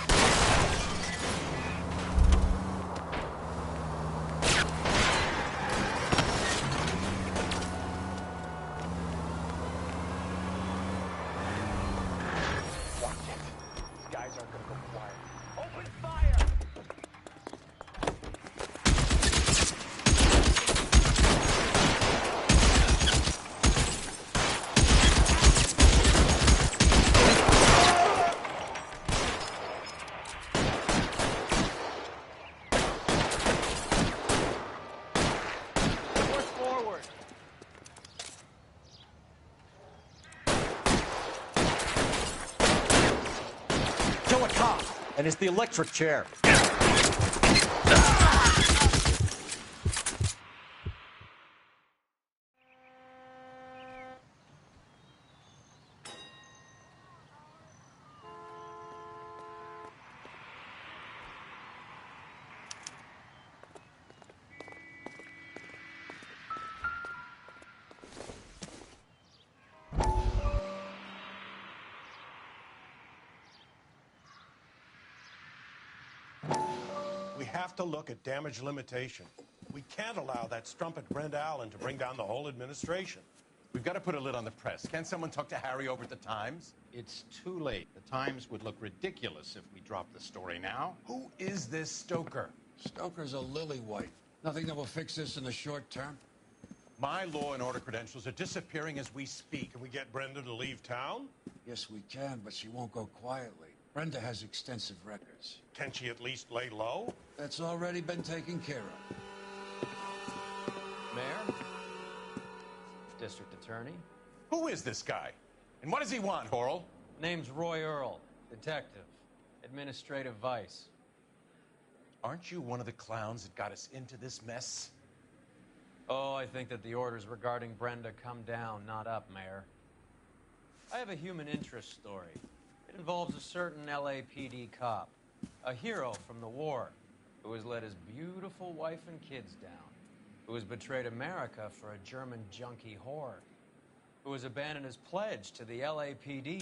Kill a cop, and it's the electric chair. We have to look at damage limitation. We can't allow that strumpet Brent Allen to bring down the whole administration. We've got to put a lid on the press. Can't someone talk to Harry over at the Times? It's too late. The Times would look ridiculous if we dropped the story now. Who is this Stoker? Stoker's a lily white. Nothing that will fix this in the short term? My law and order credentials are disappearing as we speak. Can we get Brenda to leave town? Yes, we can, but she won't go quietly. Brenda has extensive records. Can she at least lay low? That's already been taken care of. Mayor? District Attorney? Who is this guy? And what does he want, Horrell? Name's Roy Earl, detective, administrative vice. Aren't you one of the clowns that got us into this mess? Oh, I think that the orders regarding Brenda come down, not up, Mayor. I have a human interest story. It involves a certain LAPD cop, a hero from the war, who has let his beautiful wife and kids down, who has betrayed America for a German junkie whore, who has abandoned his pledge to the LAPD.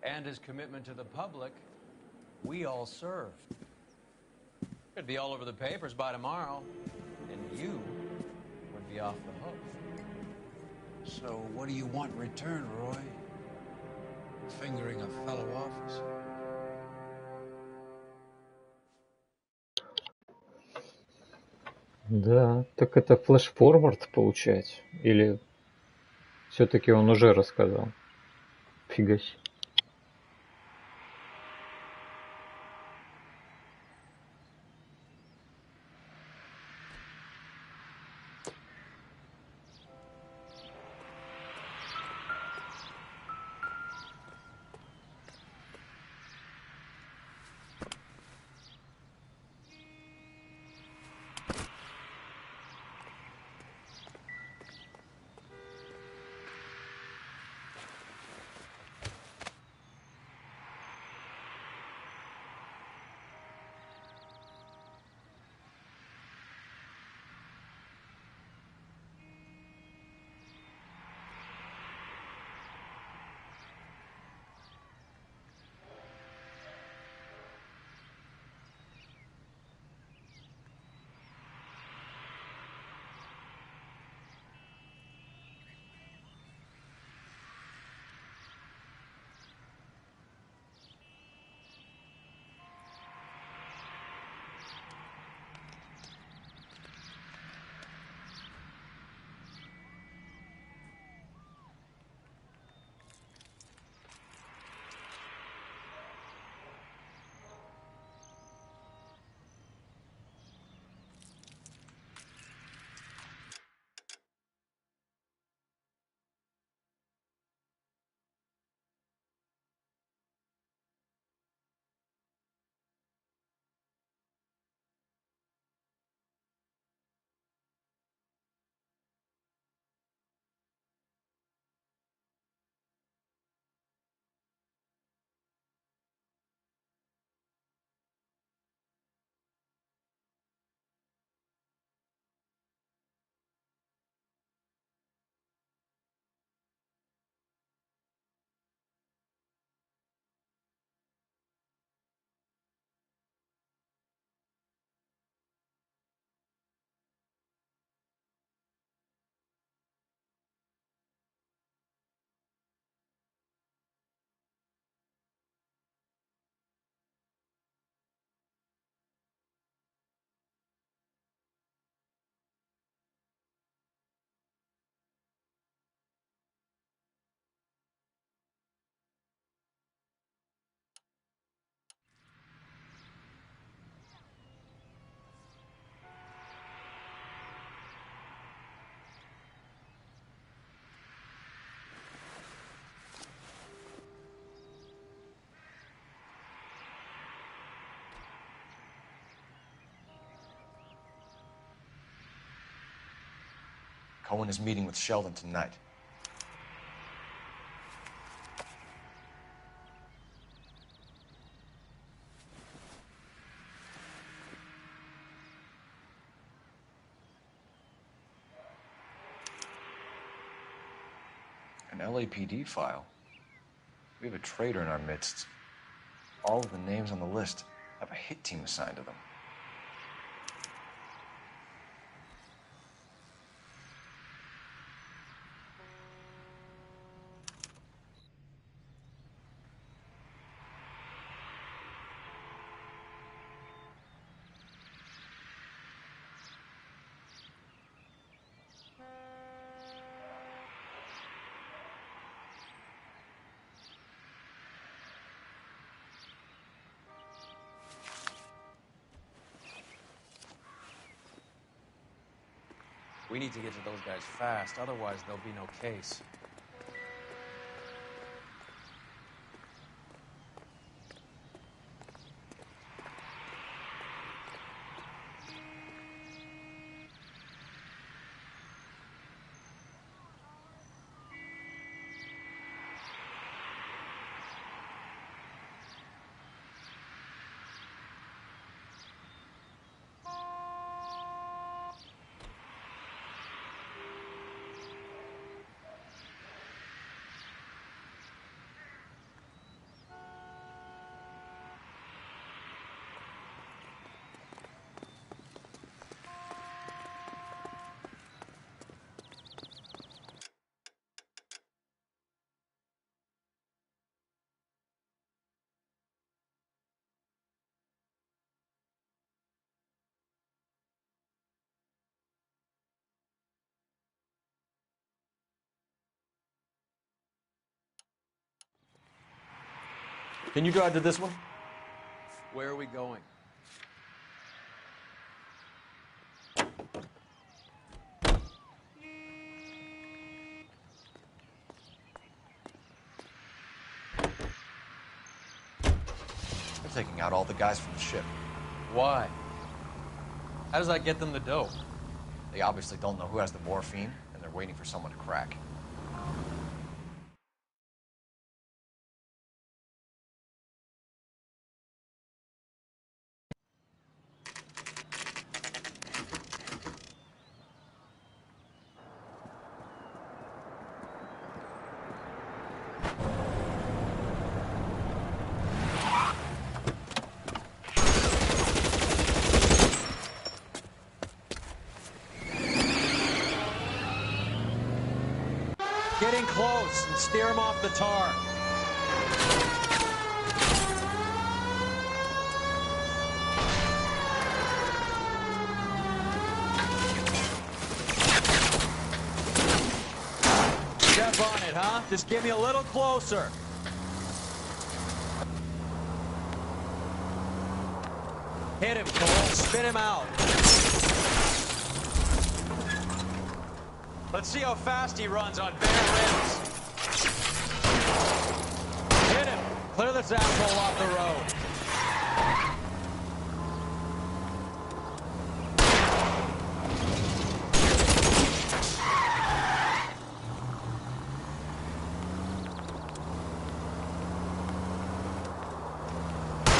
And his commitment to the public, we all serve. Could be all over the papers by tomorrow, and you would be off the hook. So what do you want in return, Roy? Fingering a fellow officer? Да, так это флэш-форвард получается? Или все-таки он уже рассказал? Фига себе. Cohen is meeting with Sheldon tonight. An LAPD file. We have a traitor in our midst. All of the names on the list have a hit team assigned to them. We need to get to those guys fast, otherwise there'll be no case. Can you drive to this one? Where are we going? They're taking out all the guys from the ship. Why? How does that get them the dope? They obviously don't know who has the morphine, and they're waiting for someone to crack. Getting close and steer him off the tar. Step on it, huh? Just get me a little closer. Hit him, Cole. Spin him out. Let's see how fast he runs on bare rims. Hit him. Clear this asshole off the road.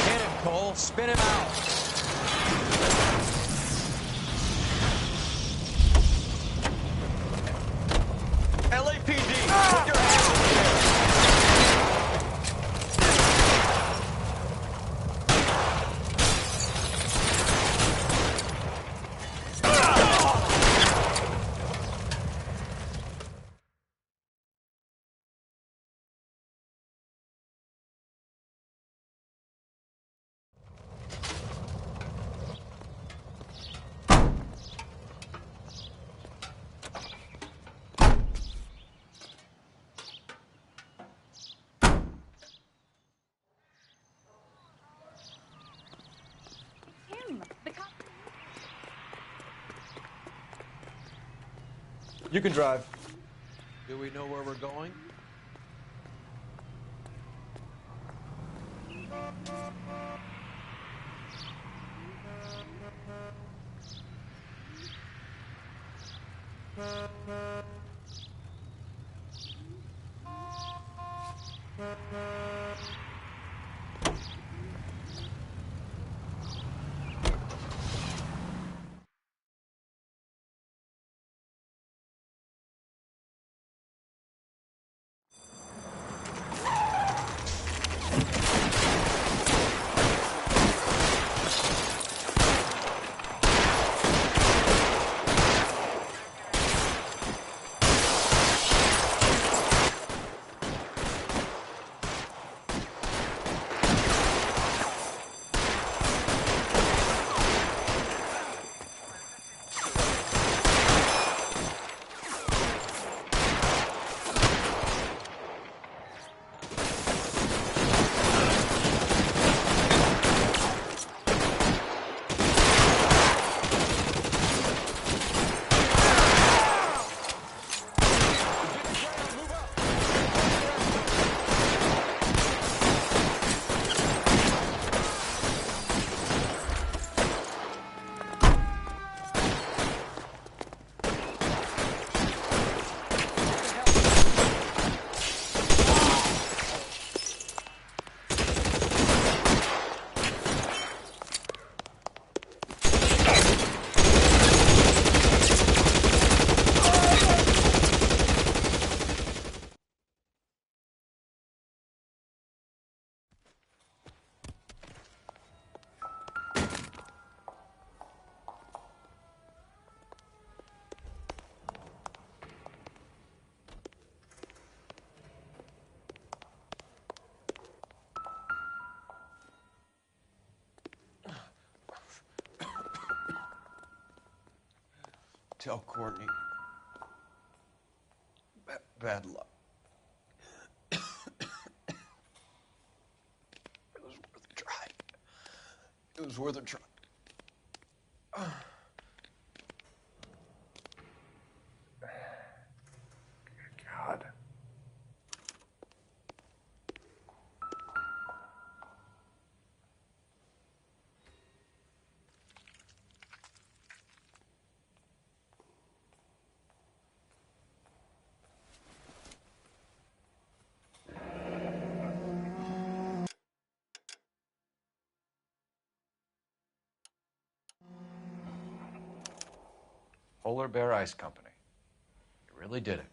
Hit him, Cole. Spin him out. You can drive. Do we know where we're going? Tell Courtney. Bad luck. It was worth a try. It was worth a try. God. Polar Bear Ice Company. You really did it.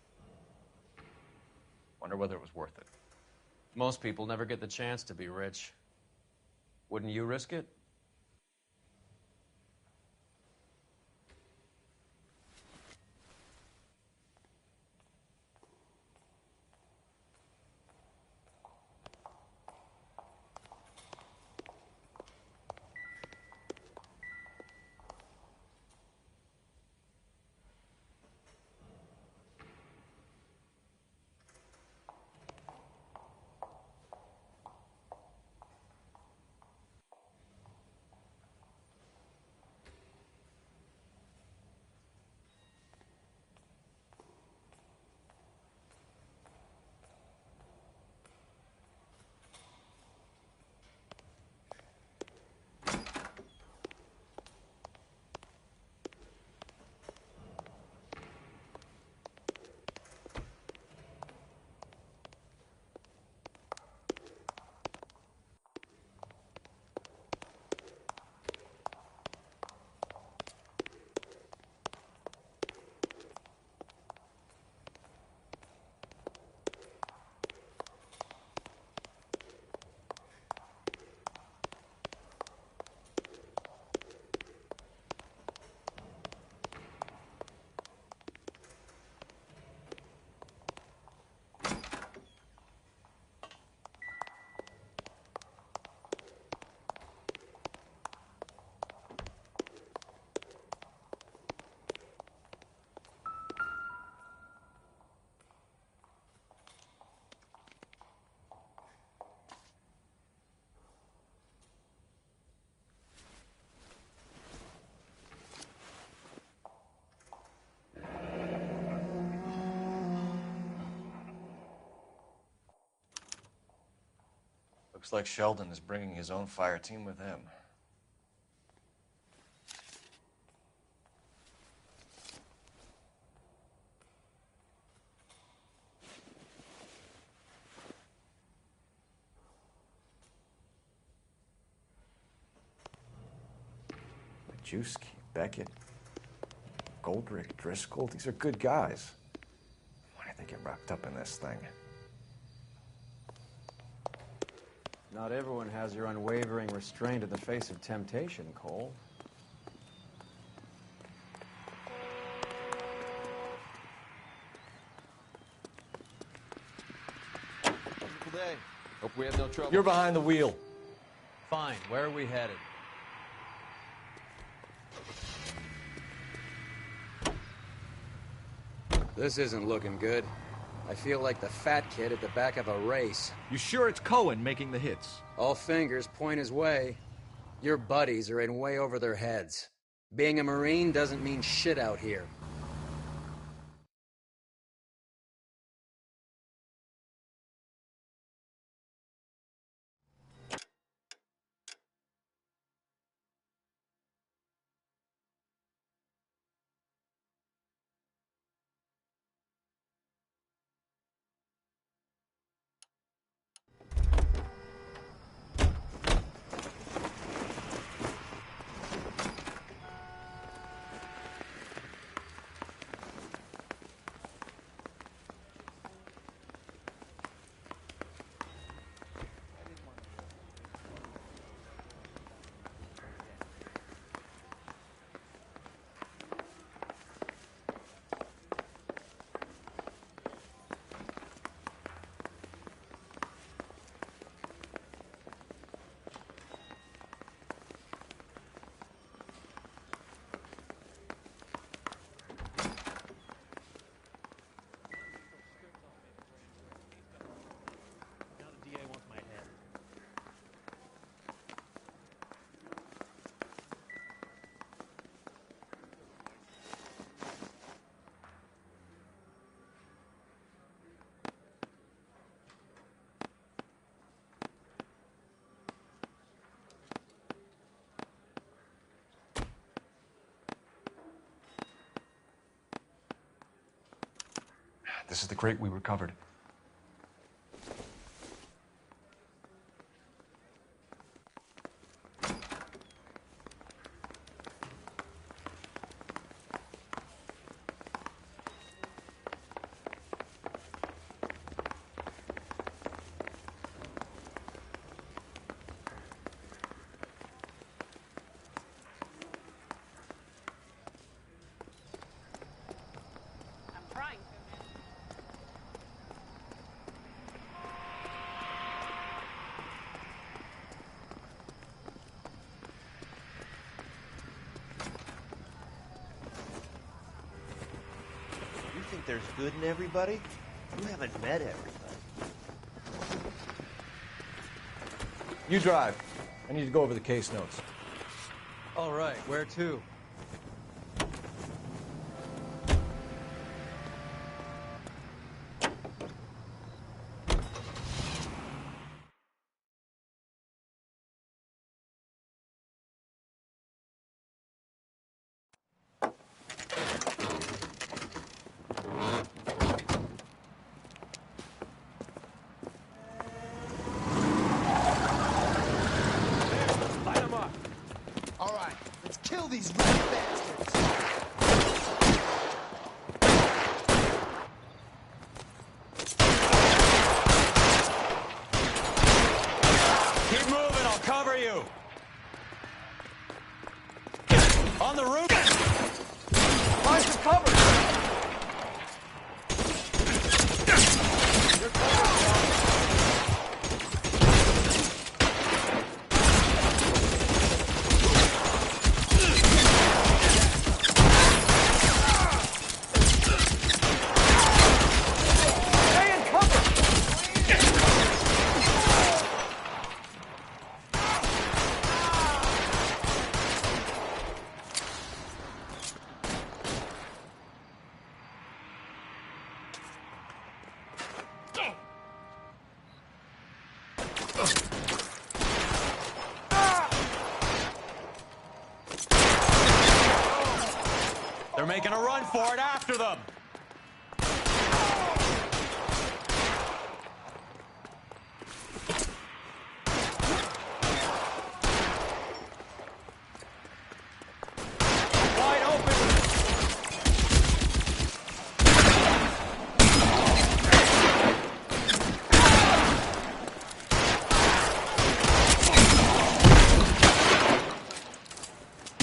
Wonder whether it was worth it. Most people never get the chance to be rich. Wouldn't you risk it? Looks like Sheldon is bringing his own fire team with him. Majewski, Beckett, Goldrick, Driscoll, these are good guys. Why did they get wrapped up in this thing? Not everyone has your unwavering restraint in the face of temptation, Cole. Beautiful day. Hope we have no trouble. You're behind the wheel. Fine. Where are we headed? This isn't looking good. I feel like the fat kid at the back of a race. You sure it's Cohen making the hits? All fingers point his way. Your buddies are in way over their heads. Being a Marine doesn't mean shit out here. This is the crate we recovered. You think there's good in everybody? You haven't met everybody. You drive. I need to go over the case notes. All right, where to? These rat bastards! Keep moving, I'll cover you. On the roof. Find some cover! You're covered, They're making a run for it after them. Wide open.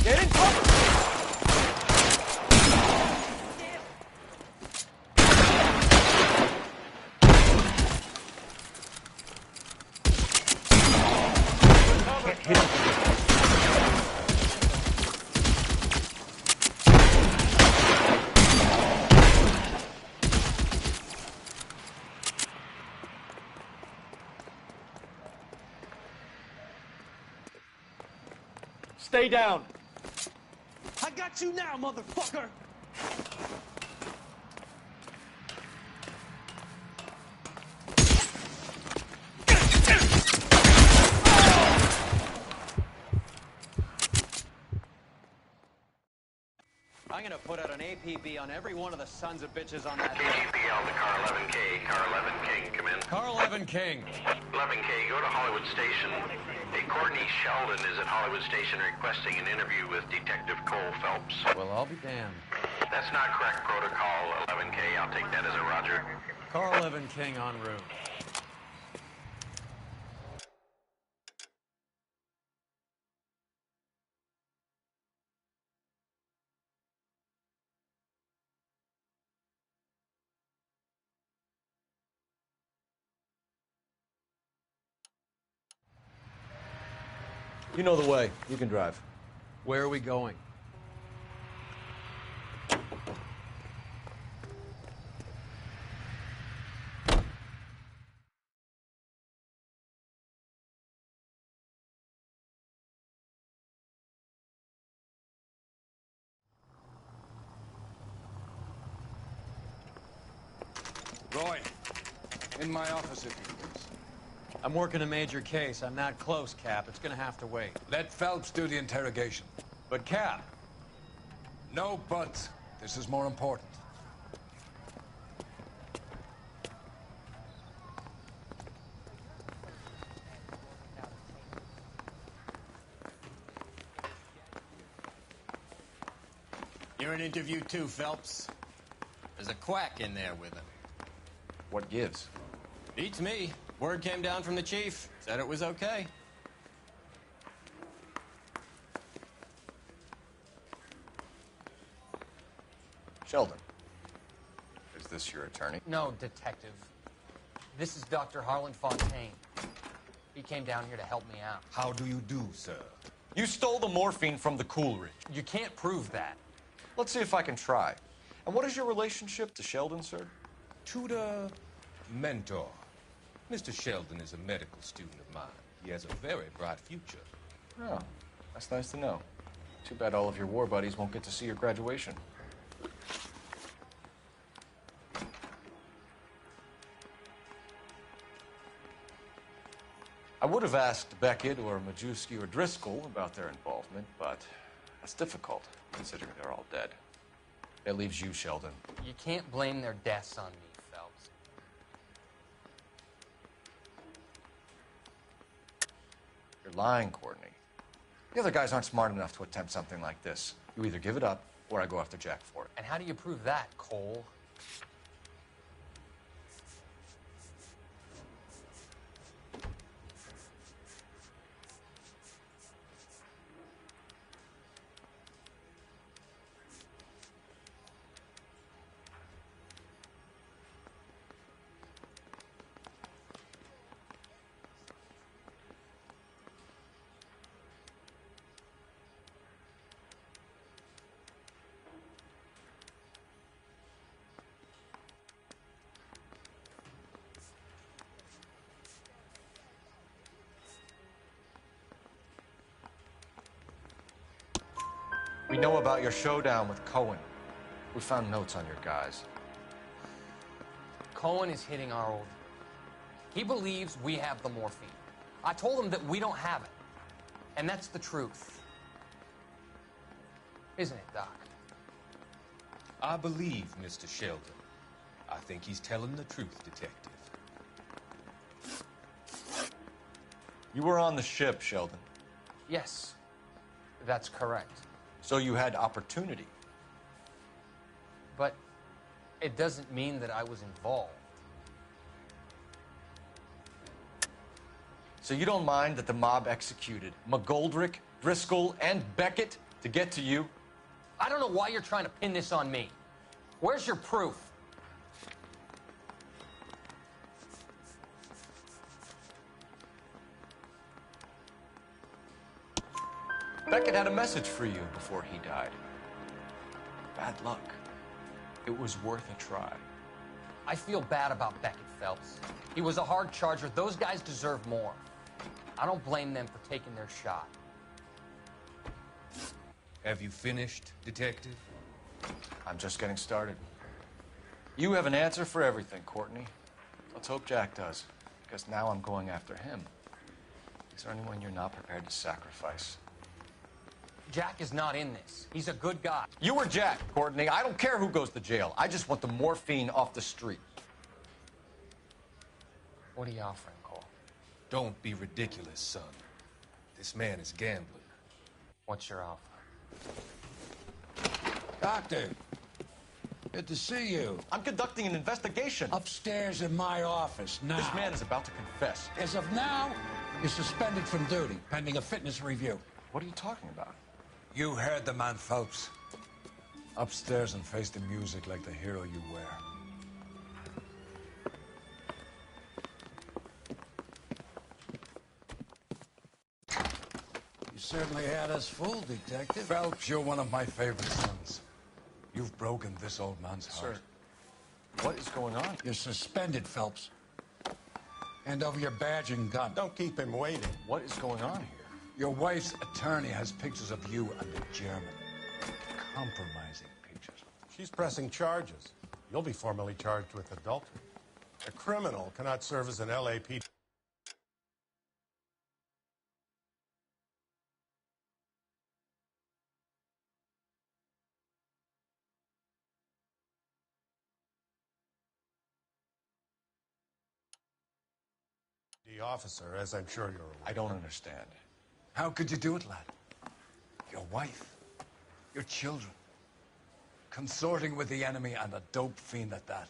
Get in cover! Stay down. I got you now, motherfucker! I'm gonna put out an APB on every one of the sons of bitches on that. KGPL to Car 11K. Car 11 King, come in. Car 11 King. 11K, go to Hollywood Station. Hey, Courtney Sheldon is at Hollywood Station requesting an interview with Detective Cole Phelps. Well, I'll be damned. That's not correct protocol, 11K. I'll take that as a roger. Car 11 King en route. You know the way. You can drive. Where are we going? Roy, in my office, if you please. I'm working a major case. I'm not close, Cap. It's gonna have to wait. Let Phelps do the interrogation. But, Cap... No buts. This is more important. You're in interview too, Phelps. There's a quack in there with him. What gives? Beats me. Word came down from the chief. Said it was okay. Sheldon, is this your attorney? No, detective. This is Dr. Harlan Fontaine. He came down here to help me out. How do you do, sir? You stole the morphine from the Coolidge. You can't prove that. Let's see if I can try. And what is your relationship to Sheldon, sir? Tutor, mentor. Mr. Sheldon is a medical student of mine. He has a very bright future. Oh, that's nice to know. Too bad all of your war buddies won't get to see your graduation. I would have asked Beckett or Majewski or Driscoll about their involvement, but that's difficult, considering they're all dead. That leaves you, Sheldon. You can't blame their deaths on me, Phelps. You're lying, Courtney. The other guys aren't smart enough to attempt something like this. You either give it up, or I go after Jack for it. And how do you prove that, Cole? We know about your showdown with Cohen. We found notes on your guys. Cohen is hitting our old. He believes we have the morphine. I told him that we don't have it. And that's the truth. Isn't it, Doc? I believe Mr. Sheldon. I think he's telling the truth, Detective. You were on the ship, Sheldon. Yes, that's correct. So you had opportunity. But it doesn't mean that I was involved. So you don't mind that the mob executed McGoldrick, Driscoll, and Beckett to get to you? I don't know why you're trying to pin this on me. Where's your proof? Beckett had a message for you before he died. Bad luck. It was worth a try. I feel bad about Beckett, Phelps. He was a hard charger. Those guys deserve more. I don't blame them for taking their shot. Have you finished, Detective? I'm just getting started. You have an answer for everything, Courtney. Let's hope Jack does, because now I'm going after him. Is there anyone you're not prepared to sacrifice? Jack is not in this. He's a good guy. You or Jack, Courtney. I don't care who goes to jail. I just want the morphine off the street. What are you offering, Cole? Don't be ridiculous, son. This man is gambling. What's your offer? Doctor, good to see you. I'm conducting an investigation. Upstairs in my office now. This man is about to confess. As of now, you're suspended from duty, pending a fitness review. What are you talking about? You heard the man, Phelps. Upstairs and face the music like the hero you wear. You certainly had us fooled, Detective. Phelps, you're one of my favorite sons. You've broken this old man's heart. Sir, what is going on? You're suspended, Phelps. Hand over your badge and gun. Don't keep him waiting. What is going on here? Your wife's attorney has pictures of you and the German. Compromising pictures. She's pressing charges. You'll be formally charged with adultery. A criminal cannot serve as an LAPD. Officer, as I'm sure you're aware. I don't understand. How could you do it, lad? Your wife, your children. Consorting with the enemy and a dope fiend at that.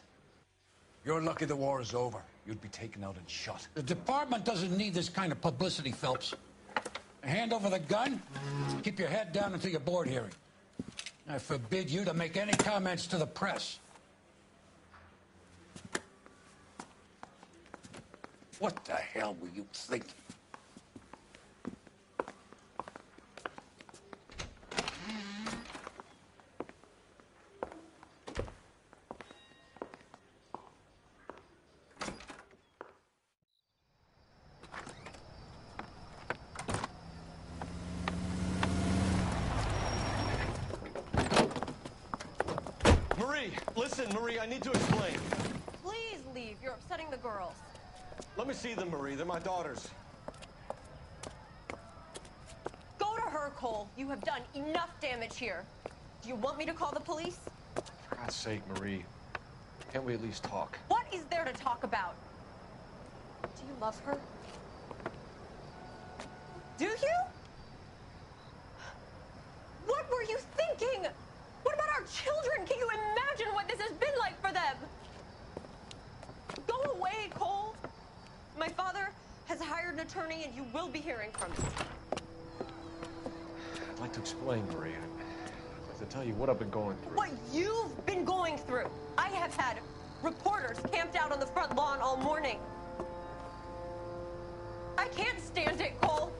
You're lucky the war is over. You'd be taken out and shot. The department doesn't need this kind of publicity, Phelps. Hand over the gun, keep your head down until your board hearing. I forbid you to make any comments to the press. What the hell were you thinking? Listen, Marie, I need to explain. Please leave. You're upsetting the girls. Let me see them, Marie. They're my daughters. Go to her, Cole. You have done enough damage here. Do you want me to call the police? For God's sake, Marie. Can't we at least talk? What is there to talk about? Do you love her? Do you? What were you thinking? What about our children? Can you imagine what this has been like for them? Go away, Cole. My father has hired an attorney, and you will be hearing from him. I'd like to explain, Marie. I'd like to tell you what I've been going through. What you've been going through. I have had reporters camped out on the front lawn all morning. I can't stand it, Cole.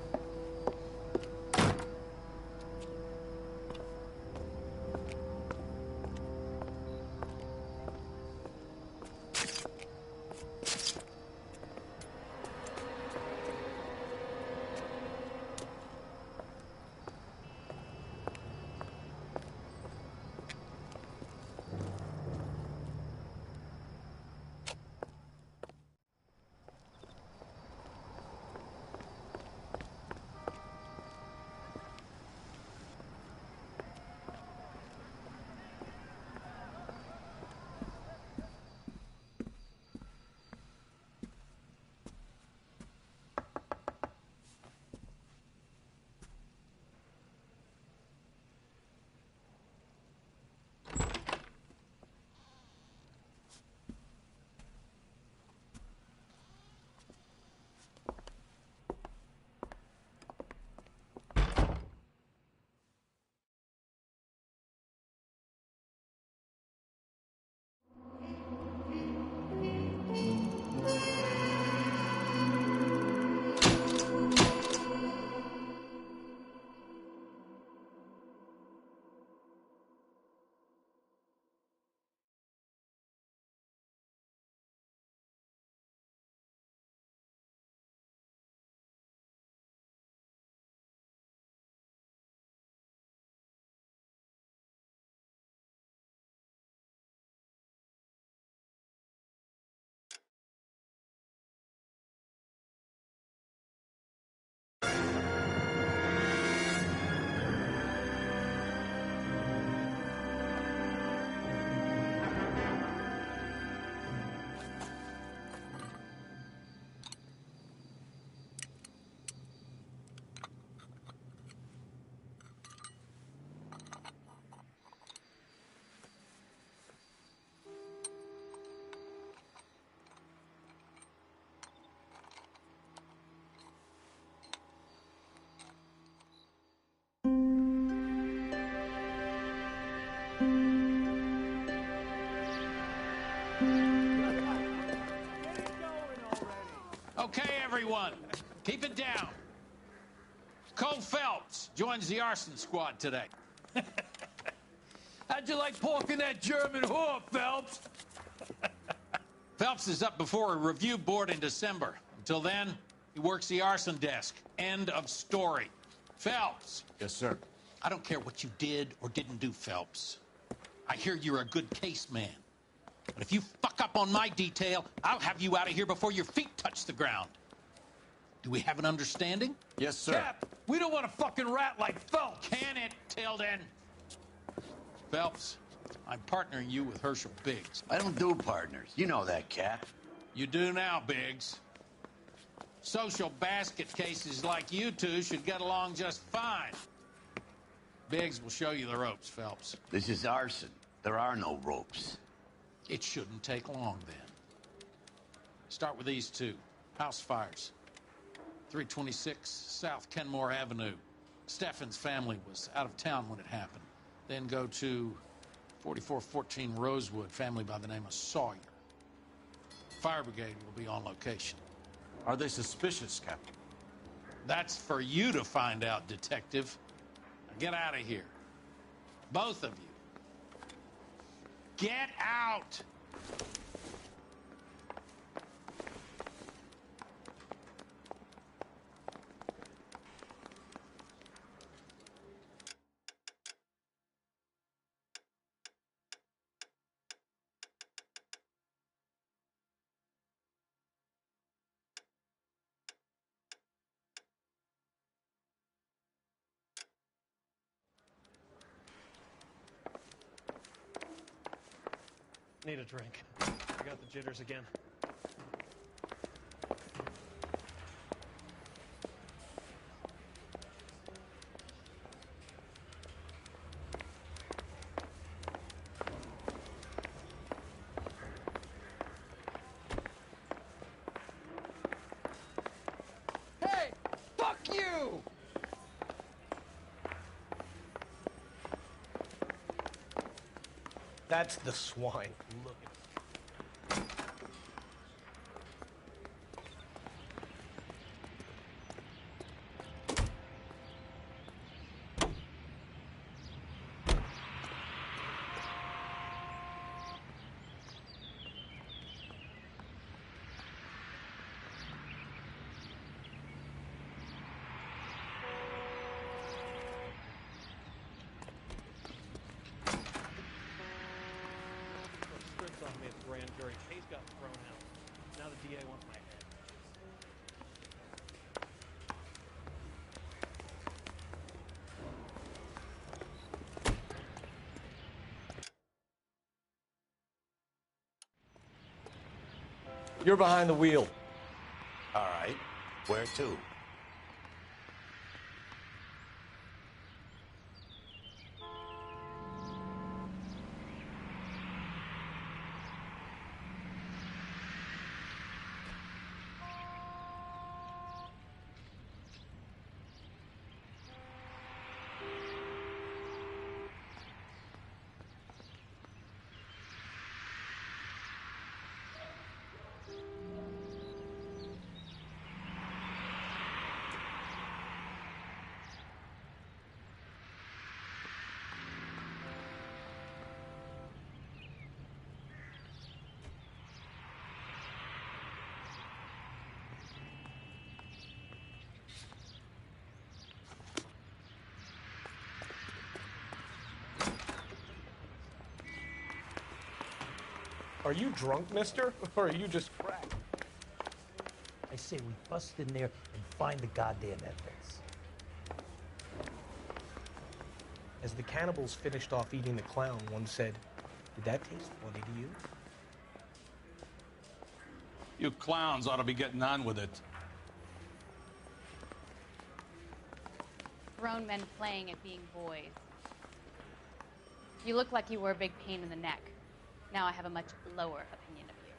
Okay, everyone, keep it down. Cole Phelps joins the arson squad today. How'd you like pork in that German whore, Phelps? Phelps is up before a review board in December. Until then, he works the arson desk. End of story. Phelps. Yes, sir. I don't care what you did or didn't do, Phelps. I hear you're a good case man. But if you fuck up on my detail, I'll have you out of here before your feet touch the ground. Do we have an understanding? Yes, sir. Cap, we don't want a fucking rat like Phelps. Can it, Tilden? Phelps, I'm partnering you with Herschel Biggs. I don't do partners. You know that, Cap. You do now, Biggs. Social basket cases like you two should get along just fine. Biggs will show you the ropes, Phelps. This is arson. There are no ropes. It shouldn't take long, then. Start with these two. House fires. 326 South Kenmore Avenue. Steffen's family was out of town when it happened. Then go to 4414 Rosewood, family by the name of Sawyer. Fire brigade will be on location. Are they suspicious, Captain? That's for you to find out, Detective. Now get out of here. Both of you. Get out! Need a drink. I got the jitters again. Hey! Fuck you! That's the swine. Look at on me at the grand jury. Case got thrown out. Now the DA wants my head. You're behind the wheel. All right. Where to? Are you drunk, mister? Or are you just cracked? I say we bust in there and find the goddamn evidence. As the cannibals finished off eating the clown, one said, "Did that taste funny to you?" You clowns ought to be getting on with it. Grown men playing at being boys. You look like you were a big pain in the neck. Now I have a much lower opinion of you.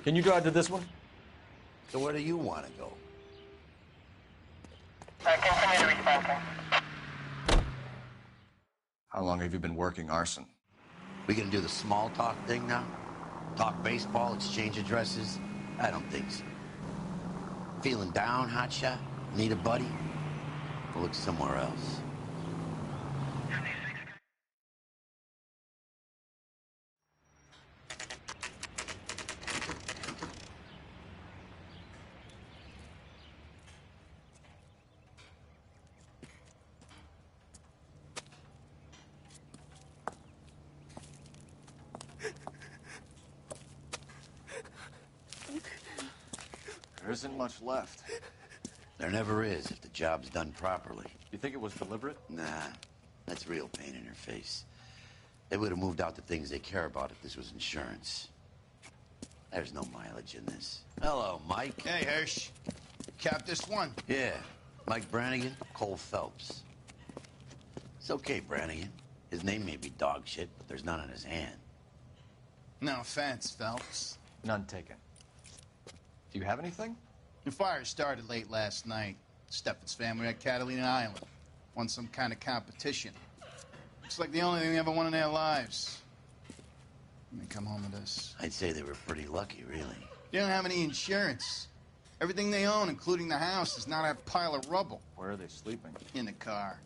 Can you drive to this one? So where do you want to go? Continue to respond. How long have you been working arson? We gonna do the small talk thing now? Talk baseball, exchange addresses? I don't think so. Feeling down, hotshot? Need a buddy? We'll look somewhere else. There isn't much left. There never is if the job's done properly. You think it was deliberate? Nah. That's real pain in her face. They would have moved out the things they care about if this was insurance. There's no mileage in this. Hello, Mike. Hey, Hirsch. Cap this one. Yeah, Mike Brannigan, Cole Phelps. It's okay, Brannigan. His name may be dog shit, but there's none on his hand. No offense, Phelps. None taken. Do you have anything? The fire started late last night. Steffen's family at Catalina Island. Won some kind of competition. Looks like the only thing they ever won in their lives. And they come home with this. I'd say they were pretty lucky, really. They don't have any insurance. Everything they own, including the house, is not a pile of rubble. Where are they sleeping? In the car.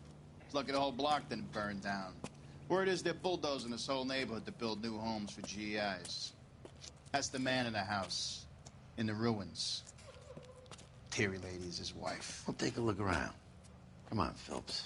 It's lucky the whole block didn't burn down. Word is they're bulldozing this whole neighborhood to build new homes for GIs. That's the man in the house. In the ruins. Terry Lady is his wife. We'll take a look around. Come on, Phelps.